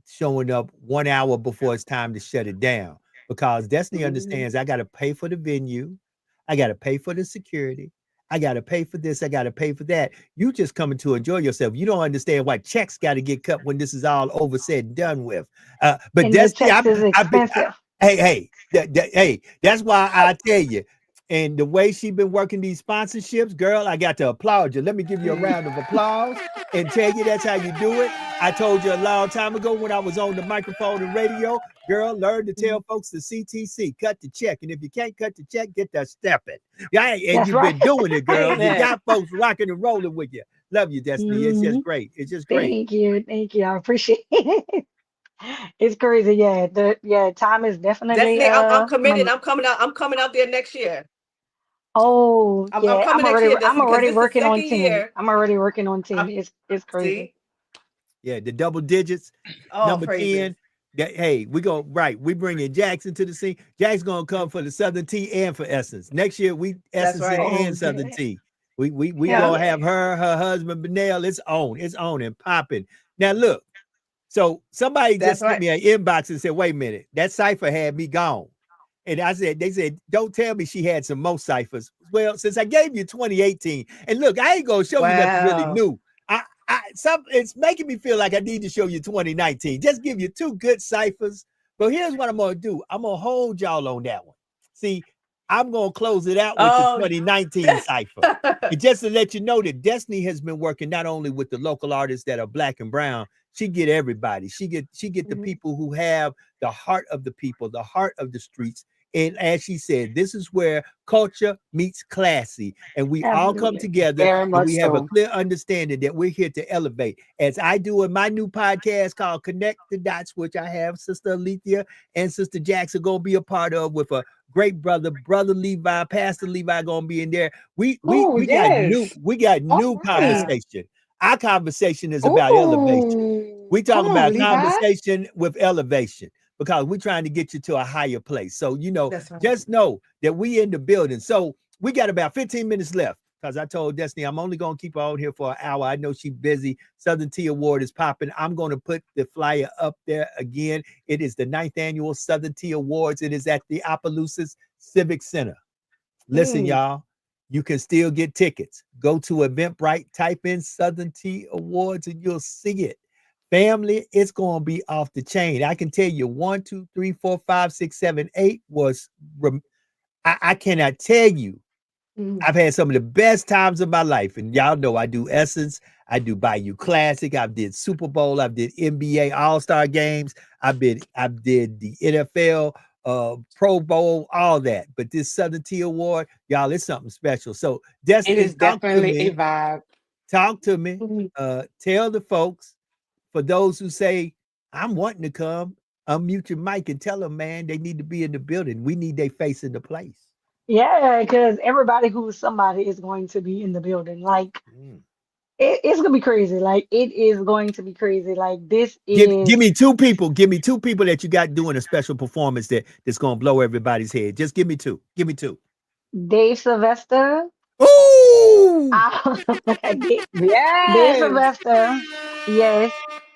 showing up 1 hour before it's time to shut it down. Because Destiny Mhm. understands I got to pay for the venue, I got to pay for the security, I got to pay for this, I got to pay for that. You just coming to enjoy yourself. You don't understand why checks got to get cut when this is all over, said and done with. But And the Destiny, checks is I've been, expensive. hey, that's why I tell you. And the way she been working these sponsorships, girl, I got to applaud you. Let me give you a round of applause and tell you that's how you do it. I told you a long time ago when I was on the microphone and radio, girl, learn to tell folks the CTC, cut the check. And if you can't cut the check, get that stepping. Yeah, and That's you've right. been doing it, girl. You Amen. got folks rocking and rolling with you. Love you, Destiny. It's hmm just great. It's just great. Thank you. Thank you. I appreciate it. It's crazy. Yeah. Time is definitely Destiny, I'm committed. money. I'm coming out. I'm coming out there next year. Oh, I'm yeah. coming next year, I'm Destiny, because already this is the working on second 10. year. I'm already working on 10. I It's crazy. see. Yeah, the double digits. Oh, Number praises. 10. That, hey, we go right. We bringing Jackson to the scene. Jack's gonna come for the Southern Tea and for Essence. Next year, we That's Essence right. and Oh, Southern yeah. Tea. We Yeah. gonna have Yeah. her husband Benel. It's on and popping. Now look, so somebody That's just sent right. me an inbox and said, wait a minute, that cipher had me gone. And they said, don't tell me she had some more ciphers. Well, since I gave you 2018, and look, I ain't gonna show you nothing really Wow. new. It's making me feel like I need to show you 2019. Just give you two good ciphers. But here's what I'm gonna do. I'm gonna hold y'all on that one. See, I'm gonna close it out with the Oh. 2019 cipher. And just to let you know that Destinee has been working not only with the local artists that are black and brown, she get everybody. She get the people who have the heart of the people, the heart of the streets. And as she said, this is where culture meets classy. And we all come Absolutely. together Very and much we have a so. clear understanding that we're here to elevate. As I do in my new podcast called Connect the Dots, which I have Sister Alethea and Sister Jackson going to be a part of with a great brother Levi, Pastor Levi going to be in there. We Oh, got yes. All new right. conversation. Our conversation is about elevation. Oh, We come talking on, about Levi. conversation with elevation because we're trying to get you to a higher place. So, That's right. just know that we in the building. So we got about 15 minutes left because I told Destinee I'm only going to keep her on here for an hour. I know she's busy. Southern Tea Award is popping. I'm going to put the flyer up there again. It is the 9th annual Southern Tea Awards. It is at the Opelousas Civic Center. Listen, y'all, you can still get tickets. Go to Eventbrite, type in Southern Tea Awards, and you'll see it. Family, it's going to be off the chain. I can tell you 1, 2, 3, 4, 5, 6, 7, 8 was, I cannot tell you. I've had some of the best times of my life. And y'all know I do Essence. I do Bayou Classic. I did Super Bowl. I did NBA All-Star games. I did the NFL Pro Bowl, all that. But this Southern Tea Award, y'all, it's something special. So It Destiny, is talk to definitely a me. vibe. Talk to me. Tell the folks, for those who say, I'm wanting to come, unmute your mic and tell them, man, they need to be in the building. We need their face in the place. Yeah, because everybody who's somebody is going to be in the building. Like Mm. it's gonna be crazy. Like it is going to be crazy. Like this Give is me two people. Give me two people that you got doing a special performance that's gonna blow everybody's head. Just give me two. Give me two. Dave Sylvester. Ooh! Dave, Dave Yes. Sylvester, yes.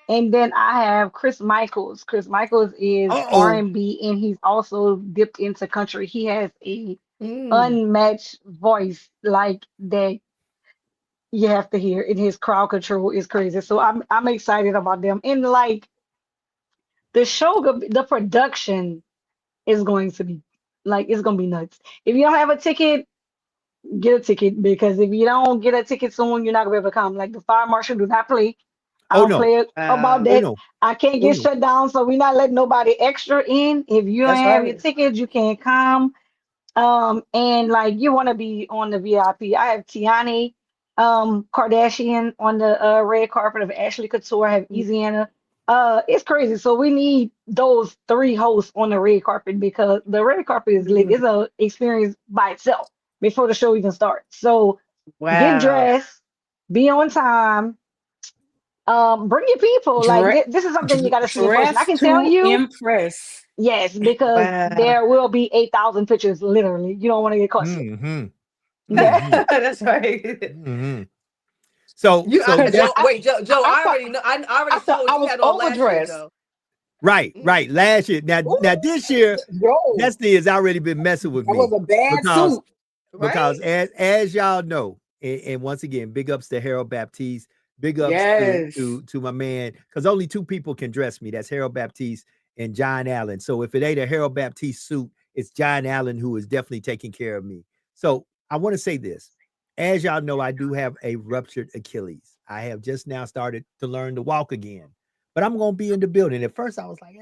And then I have Chris Michaels. Chris Michaels is Uh-oh. R&B and he's also dipped into country. He has a Mm. unmatched voice like that you have to hear, and his crowd control is crazy. So I'm excited about them. And like the show, the production is going to be like it's gonna be nuts. If you don't have a ticket, get a ticket because if you don't get a ticket soon, you're not gonna be able to come. Like the fire marshal do not play. I Oh don't no. play about Oh that. no. I can't Oh get no. shut down, so we're not letting nobody extra in. If you don't That's have your right. tickets, you can't come. And like you want to be on the VIP. I have Tiani Kardashian on the red carpet of Ashley Couture. I have Easiana. It's crazy. So we need those three hosts on the red carpet because the red carpet is lit. It's a experience by itself before the show even starts. So get Wow. dressed, be on time, bring your people. Like Dre- this is something you got to see in person. I Dress can tell to you, impress. yes, because Wow. there will be 8,000 pictures. Literally, you don't want to get caught slipping. Mm-hmm. Yeah. Mm-hmm. That's right. Mm-hmm. So You, so Because Joe. that's Wait, Joe. I I thought already know. I I already thought saw I what you was had on last year, overdressed. Joe. right, Mm. right. Last year. Now Ooh, this year, yo, Destiny has already been messing with that was me a bad because suit. Right? as y'all know, and once again, big ups to Harold Baptiste, big ups Yes. to my man, because only two people can dress me. That's Harold Baptiste and John Allen. So if it ain't a Harold Baptiste suit, it's John Allen who is definitely taking care of me. So I want to say this. As y'all know, I do have a ruptured Achilles. I have just now started to learn to walk again. But I'm gonna be in the building. At first, I was like,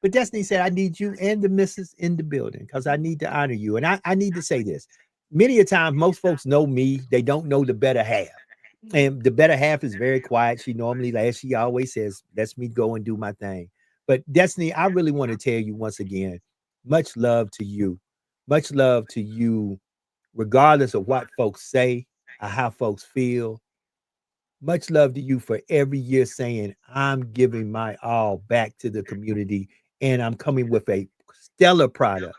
but Destiny said, I need you and the missus in the building because I need to honor you. And I need to say this. Many a time, most folks know me, they don't know the better half. And the better half is very quiet. She normally, as she always says, lets me go and do my thing. But Destiny, I really want to tell you once again, much love to you. Much love to you, regardless of what folks say or how folks feel. Much love to you for every year saying, I'm giving my all back to the community and I'm coming with a stellar product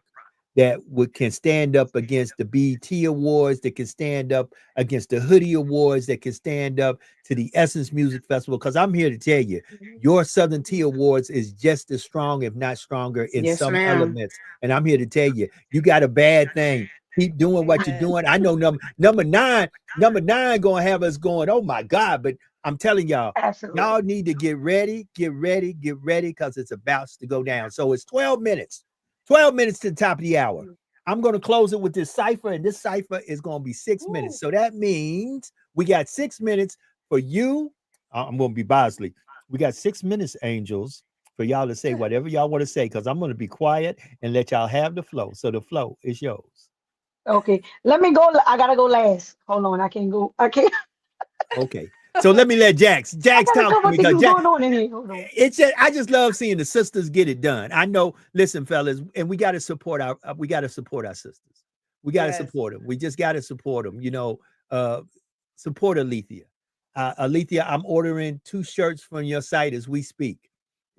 that can stand up against the BET Awards, that can stand up against the Hoodie Awards, that can stand up to the Essence Music Festival. Because I'm here to tell you, your Southern Tea Awards is just as strong, if not stronger, in Yes, some ma'am. elements. And I'm here to tell you, you got a bad thing. Keep doing what you're Yes. doing. I know number nine gonna have us going, oh my God, but I'm telling y'all, Absolutely. y'all need to get ready, because it's about to go down. So it's 12 minutes, 12 minutes to the top of the hour. I'm going to close it with this cipher, and this cipher is going to be 6 minutes. So that means we got 6 minutes for you. I'm going to be Bosley. We got 6 minutes, angels, for y'all to say whatever y'all want to say, because I'm going to be quiet and let y'all have the flow. So the flow is yours. Okay, let me go. I gotta go last. Hold on, I can't go. I can't. Okay. So let me let Jax I got a talk to couple me, because things going on in here. Hold on. I just love seeing the sisters get it done. I know, listen, fellas, and we got to support our sisters. We got to Yes. support them. We just got to support them. Support Alethea. Alethea, I'm ordering 2 shirts from your site as we speak.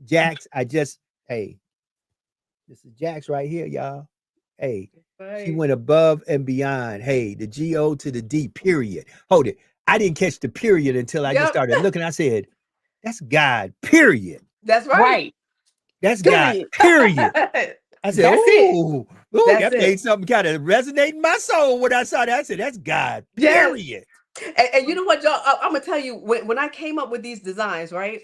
Jax, hey, this is Jax right here, y'all. Hey, she Right. went above and beyond. Hey, the G-O to the D, period. Hold it. I didn't catch the period until I just Yep. started looking. I said, that's God, period. That's right. Right. That's God, Period. period. I said, That's it. ooh, That's that made it. something kind of resonate in my soul when I saw that. I said, that's God, Yes. period. And you know what, y'all? I'm gonna tell you when I came up with these designs, right?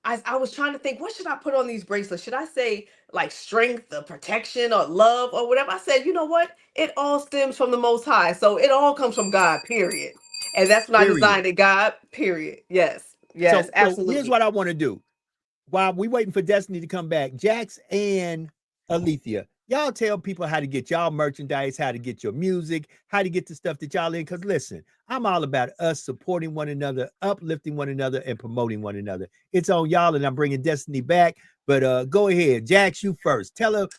I was trying to think, what should I put on these bracelets? Should I say like strength or protection or love or whatever? I said, you know what? It all stems from the Most High, so it all comes from God. Period. And that's when I Period. designed it. God. Period. Yes. Yes. So here's Absolutely. what I want to do. While we waiting for Destinee to come back, Jax and Alethea, y'all tell people how to get y'all merchandise, how to get your music, how to get the stuff that y'all in. Because listen, I'm all about us supporting one another, uplifting one another, and promoting one another. It's on y'all, and I'm bringing Destinee back. But go ahead, Jax, you first. Yes.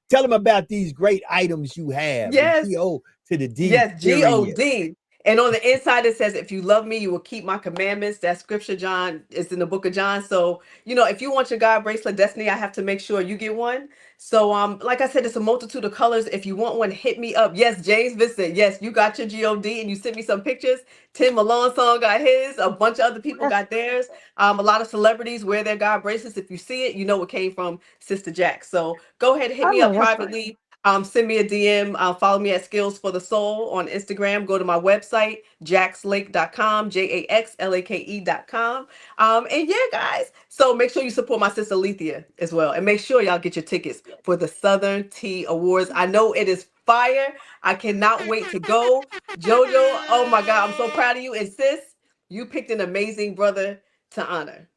Tell them about these great items you have. The Yes. G-O to the D, Yes, period. God. And on the inside it says, if you love me, you will keep my commandments. That scripture, John, is in the book of John. So, if you want your God bracelet, Destiny, I have to make sure you get one. So, like I said, it's a multitude of colors. If you want one, hit me up. Yes, James Vincent. Yes, you got your God, and you sent me some pictures. Tim Malone song got his. A bunch of other people That's got theirs. A lot of celebrities wear their God bracelets. If you see it, you know it came from Sister Jack. So go ahead and hit I me know up that's right. privately. Send me a DM. Follow me at Skills for the Soul on Instagram. Go to my website, jaxlake.com, JAXLAKE.com. And yeah, guys. So make sure you support my sister Lethea as well. And make sure y'all get your tickets for the Southern Tea Awards. I know it is fire. I cannot wait to go. Jojo, oh my God, I'm so proud of you. And sis, you picked an amazing brother to honor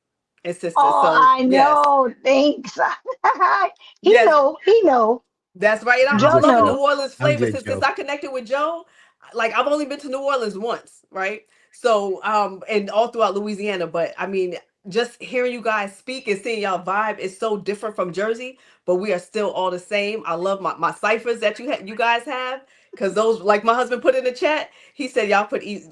and sister. Oh, So I yes. know. Thanks. he Yes, know. He know. that's right. And I'm I'm Joe just loving New know. joking. Orleans I'm flavor just since I joking. connected with Joe. Like I've only been to New Orleans once, right? So and all throughout Louisiana, but I mean just hearing you guys speak and seeing y'all vibe is so different from Jersey, but we are still all the same. I love my ciphers that you guys have, because those, like my husband put in the chat, he said y'all put East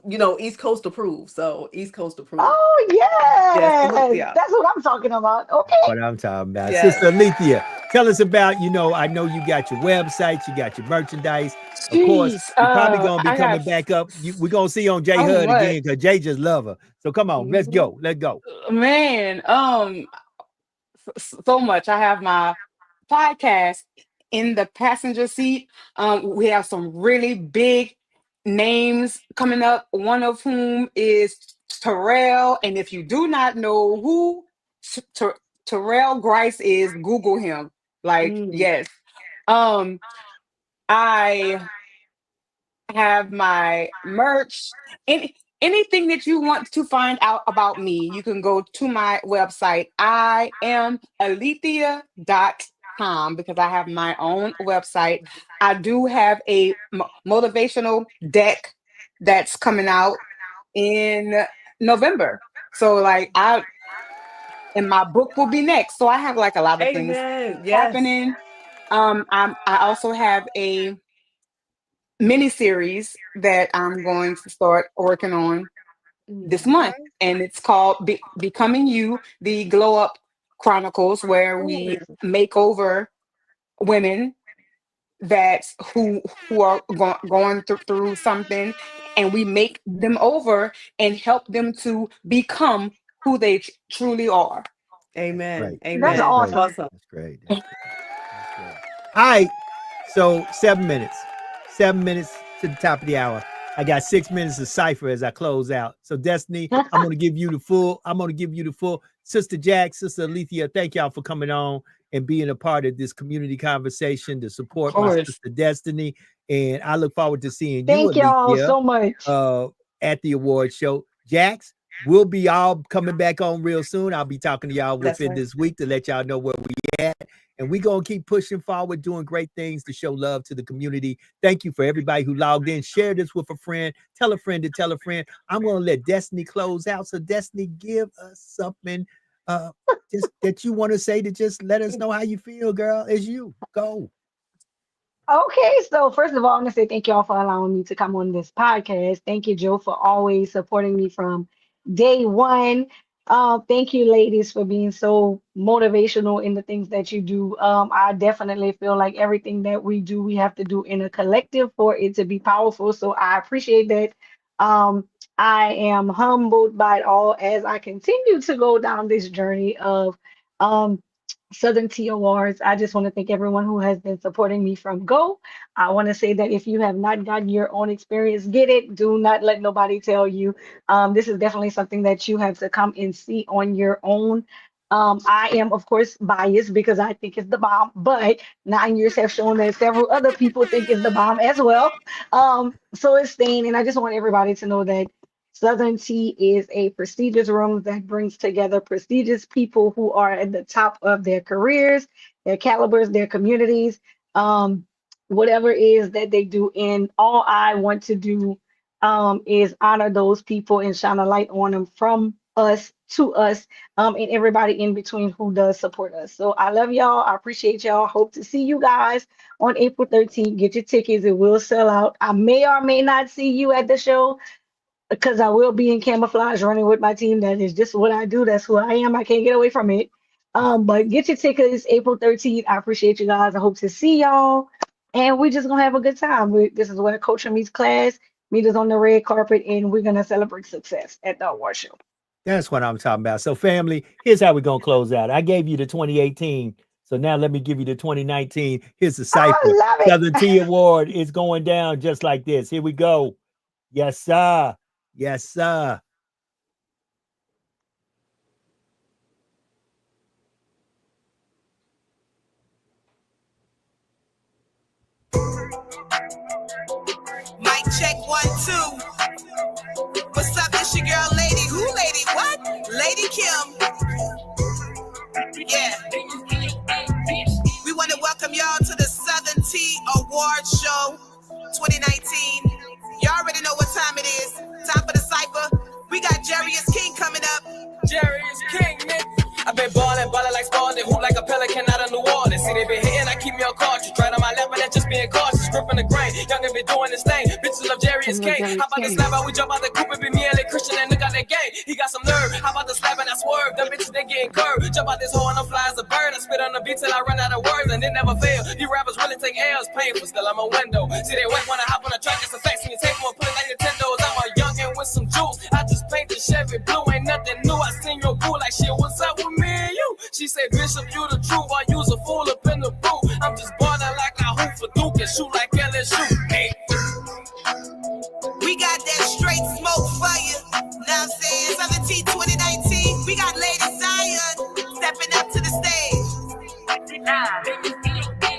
Coast approved. So East Coast approved. Oh Yes, salute yes, y'all. that's what I'm talking about. That's Okay. what I'm talking about. Yes. Sister Alethea, tell us about, I know you got your website, you got your merchandise. Of course, Jeez. you're probably going to be I coming have back up. We're going to see you on J so Hud much. again, because Jay just love her. So come on, let's Mhm. go. Let's go. Man, so much. I have my podcast in the passenger seat. We have some really big names coming up, one of whom is Terrell. And if you do not know who Terrell Grice is, Google him. Like, Mm. yes. Um, I have my merch. Anything that you want to find out about me, you can go to my website. I am alethea.com, because I have my own website. I do have a motivational deck that's coming out in November. So like I and my book will be next. So I have like a lot of things Amen. Yes. happening. I also have a mini series that I'm going to start working on this month, Okay. and it's called Becoming You, the Glow Up Chronicles, where we Ooh. make over women that who are going through something, and we make them over and help them to become who they truly are. That's Amen. great. That's That's Amen. great. awesome. Awesome. That's great. That's great. That's great. All right. So 7 minutes. 7 minutes to the top of the hour. I got 6 minutes of cipher as I close out. So Destinee, I'm gonna give you the full. Sister Jack, Sister Alethea, thank y'all for coming on and being a part of this community conversation to support my sister Destinee. And I look forward to seeing Thank you, y'all Alethea, so much. At the award show. Jax, we'll be all coming back on real soon. I'll be talking to y'all within this week to let y'all know where we at. And we're going to keep pushing forward, doing great things to show love to the community. Thank you for everybody who logged in. Share this with a friend. Tell a friend to tell a friend. I'm going to let Destinee close out. So Destinee, give us something just that you want to say to just let us know how you feel, girl. As you go. Okay, so first of all, I'm gonna say thank y'all for allowing me to come on this podcast. Thank you, Joe, for always supporting me from day one. Thank you, ladies, for being so motivational in the things that you do. I definitely feel like everything that we do, we have to do in a collective for it to be powerful. So I appreciate that. I am humbled by it all as I continue to go down this journey of um, Southern Tea Awards. I just want to thank everyone who has been supporting me from go. I want to say that if you have not gotten your own experience, get it. Do not let nobody tell you. This is definitely something that you have to come and see on your own. I am, of course, biased because I think it's the bomb, but 9 years have shown that several other people think it's the bomb as well. So it's staying, and I just want everybody to know that Southern Tea is a prestigious room that brings together prestigious people who are at the top of their careers, their calibers, their communities, whatever it is that they do. And all I want to do is honor those people and shine a light on them from us to us, and everybody in between who does support us. So I love y'all. I appreciate y'all. Hope to see you guys on April 13th. Get your tickets. It will sell out. I may or may not see you at the show, because I will be in camouflage running with my team. That is just what I do. That's who I am. I can't get away from it. But get your tickets April 13th. I appreciate you guys. I hope to see y'all. And we're just gonna have a good time. This is where culture meets class, meet us on the red carpet, and we're gonna celebrate success at the award show. That's what I'm talking about. So, family, here's how we're gonna close out. I gave you the 2018. So now let me give you the 2019. Here's the cipher. I love it. Southern Tea Award is going down just like this. Here we go. Yes, sir. Yes, sir. Mic check 1, 2. What's up? It's your girl, Lady. Who, Lady? What? Lady Kim. Yeah. We want to welcome y'all to the Southern Tea Award Show 2019. Y'all already know what time it is. Time for the cipher. We got Jerry is King coming up. Jerry is King, nigga. I've been ballin' like Spalding, hoop like a pelican out of New Orleans. See, they been hitting, I keep me on cartridge. Right on my left, but that's just being cautious. Gripping the grain, young and been doing this thing. Bitches love Jerry is King. How about the slap out? We jump out the coupe and be me and Christian and look out that game. He got some nerve. How about the slap and I swerve? Them bitches, they getting curved. Jump out this hole and I'm fly as a bird. I spit on the beat till I run out of words and it never fail. These rappers really take L's, painful, still I'm a window. See, they wait when I hop on the track, it's a fax. When you take more, put it like Nintendo's. I'm a youngin' with some juice. I just paint the Chevy blue, ain't nothing new. I seen your boo like shit, what's up with me and you? She say, Bishop, you the truth, I use a fool up in the booth. I'm just ballin' like I hoop for Duke and shoot like LSU. Hey. We got that straight smoke fire. Now I'm saying 17 2019. We got Lady Zion stepping up to the stage.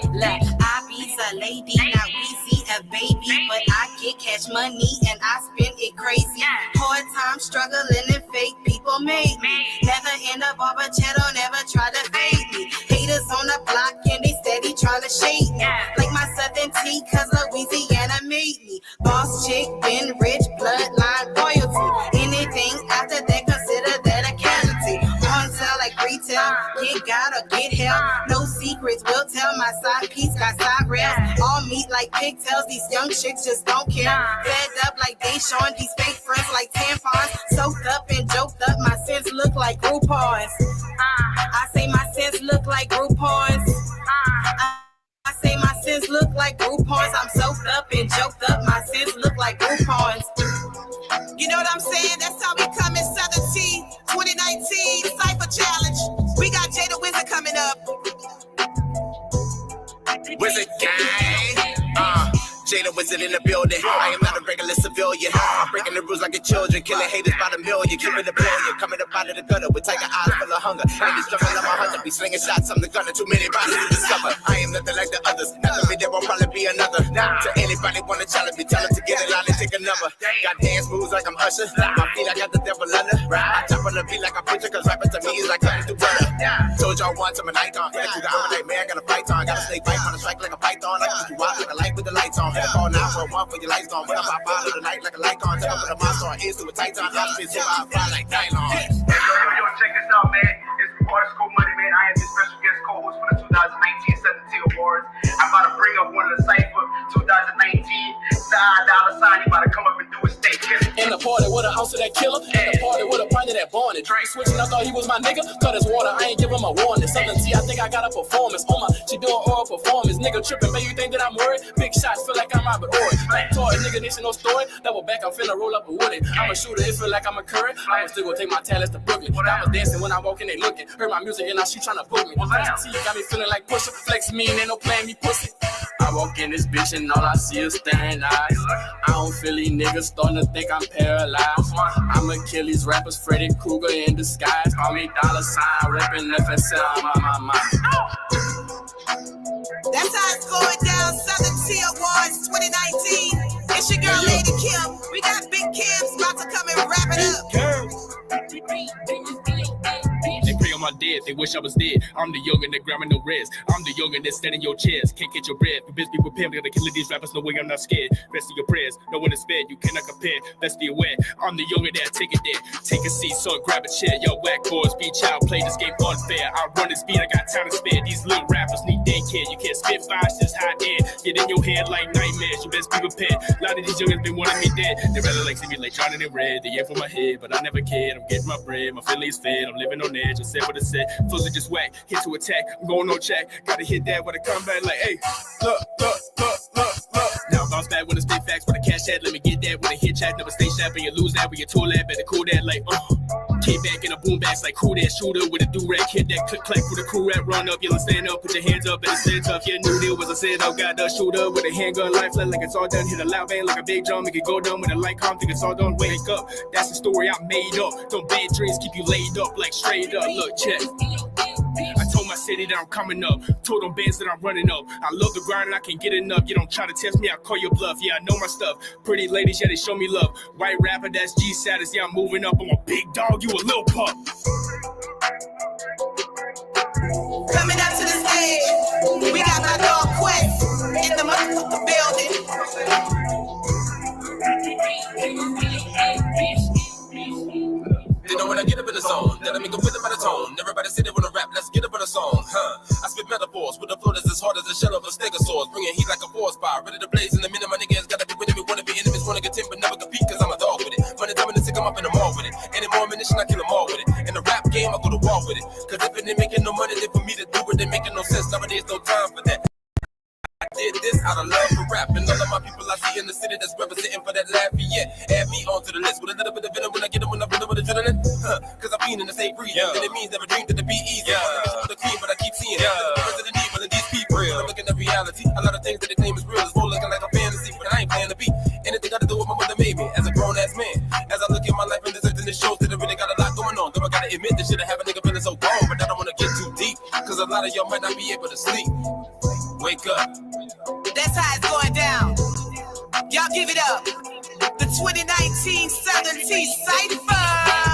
Look, I be's a lady, not Weezy a baby, but I get cash money and I spend it crazy. Hard time struggling and fake people made me. Never in a barber chair, never try to fade me. Haters on the block and they steady trying to shade me. Like my Southern tea, cause Louisiana made me. Boss chick, been rich, bloodline royalty. Anything after that, consider that a casualty. On sale like retail, get God or get help. No secrets, will tell my side piece got side rails. All meat like pigtails, these young chicks just don't care. Fed up like they showing these fake friends like tampons. Soaked up and joked up, my sins look like Groupons. I say my sins look like Groupons. I say my sins look like Groupons. I'm soaked up and joked up, my sins look like Groupons. You know what I'm saying? That's how we come in Southern Tea 2019 Cypher Challenge. We got Jada Wizard coming up. Wizard gang, Jada was it in the building. I am not a regular civilian. I'm breaking the rules like a children, killing haters by the million. Keeping the billion, coming up out of the gutter with tiger eyes full of hunger. And this jungle of my hunter be slinging shots. I'm the gunner. Too many bodies to discover. I am nothing like the others. After me, there won't probably be another. To anybody wanna challenge me, tell them to get it out and take a number. Got dance moves like I'm Usher. My feet, I got the devil under. I chop on the beat like a preacher, cause rapping to me is like cutting through butter. Told y'all once I'm an icon. Hit it through the arm like man, got a python. Got a snake bite on a strike like a python. I can you out like a light with the lights on. Hit a call 911 for your lights gone. When I'm out by the night like a light on. Tell them with a monster on ears to a titan. I'm spit so I fly like nylon. Yo, check this out, man. It's Artist Cold Money, man. I am the special guest co-host for the 2019 17 Awards. I'm about to bring up one of the Cypher 2019. $$. He about to come up and do his thing. In the party with an ounce of that killer, in the party with a pint of that Barney. Drake switching, I thought he was my nigga. Cut his water, I ain't give him a warning. Southern T, I think I got a performance. Oh my, she doing oral performance. Nigga tripping, man, you think that I'm worried? Big shots, feel like I'm Robert Ory. Like toy, nigga, this ain't no story. Double back, I'm finna roll up a woody. I'm a shooter, it feel like I'm a Curry. I was still gonna take my talents to Brooklyn. I was dancing when I walk in, they looking. Heard my music and now she tryna book me. T got me feeling like Pusha. Flex me and ain't no playing me pussy. I walk in this bitch and all I see is staring eyes. I don't feel these niggas starting to think I'm paralyzed. I'ma kill these rappers, Freddy Krueger in disguise. Call me $, reppin' FSL, my. That's how it's going down. Southern T Awards 2019. It's your girl, Lady Kim. We got Big Kim's about to come and wrap it up. They pray on my dead, they wish I was dead. I'm the youngin' that grabbing no rest. I'm the youngin' that stand in your chest. Can't get your bread. The bitch be prepared. Gotta kill these rappers. No way I'm not scared. Rest of your prayers. No one is fed. You cannot compare. Best be aware. I'm the youngin' that take it there. Take a seat, son. Grab a chair. Yo, whack boys, be child. Play this game unfair. I run this beat. I got time to spare. These little rappers need daycare. You can't spit fire. Just hot air. Get in your head like nightmares. You best be prepared. A lot of these youngins been wanting me dead. They rather like see me like Johnny in red. They air for my head, but I never cared. I'm getting my bread. My feelings fed. I'm living on edge. I said what I said. Flows are just whack. Hit to attack. I'm going on check. Gotta hit that with a comeback like, hey, look. Now bounce back with a stay facts with a cash ad. Let me get that with a hit chat. Never stay sharp and you lose that with your tool that. Better cool that like, Came back in a boom backs like who that shooter with a do-rag. Hit that click clack with a crew rap. Run up, yelling stand up. Put your hands up and stand tough. Yeah, new deal was I said I got the shooter with a handgun life like it's all done. Hit a loud bang like a big drum. Make it go down with a light calm. Think it's all done. Wake up. That's the story I made up. Don't bad dreams keep you laid up like straight up. Look, check. I told my city that I'm coming up. Told them bands that I'm running up. I love the grind and I can't get enough. You don't try to test me, I call your bluff. Yeah, I know my stuff. Pretty ladies, yeah, they show me love. White rapper, that's G status. Yeah, I'm moving up. I'm a big dog, you a little pup. Coming up to the stage, we got my dog Quest in the motherfucking building. They know when I get up in the zone, that I make a rhythm out of tone. Everybody say they wanna rap, let's get up in a song, I spit metaphors with a flow that's as hard as a shell of a stegosaurus. Bringing heat like a forest fire, ready to blaze in the minute. My niggas gotta be with me, wanna be enemies, wanna contend, but never compete, cause I'm a dog with it. Money time in the sick, I'm up in the mall with it. Any more ammunition, I kill them all with it. In the rap game, I go to war with it. Cause if it ain't making no money, then for me to do it, they making no sense. Nowadays, no time for that. I did this out of love for rap, and all of my people I see in the city that's representing for that Lafayette. Add me onto the list with a little bit of venom when I get them, when I rhythm with adrenaline. Cause I've been in the same breed, and it means never dreamed that it'd be easy. I'm the queen, but I keep seeing it. The president need one of these people. I'm looking at reality. A lot of things that they claim is real is more looking like a fantasy, but I ain't playing to be. Anything got to do with my mother made me as a grown ass man. As I look at my life and this and it shows that I really got a lot going on. Though I gotta admit this shit I have a nigga feeling so grown, but I don't wanna get too deep. Cause a lot of y'all might not be able to sleep. Wake up. That's how it's going down. Y'all give it up. The 2019 Southern T Cypher.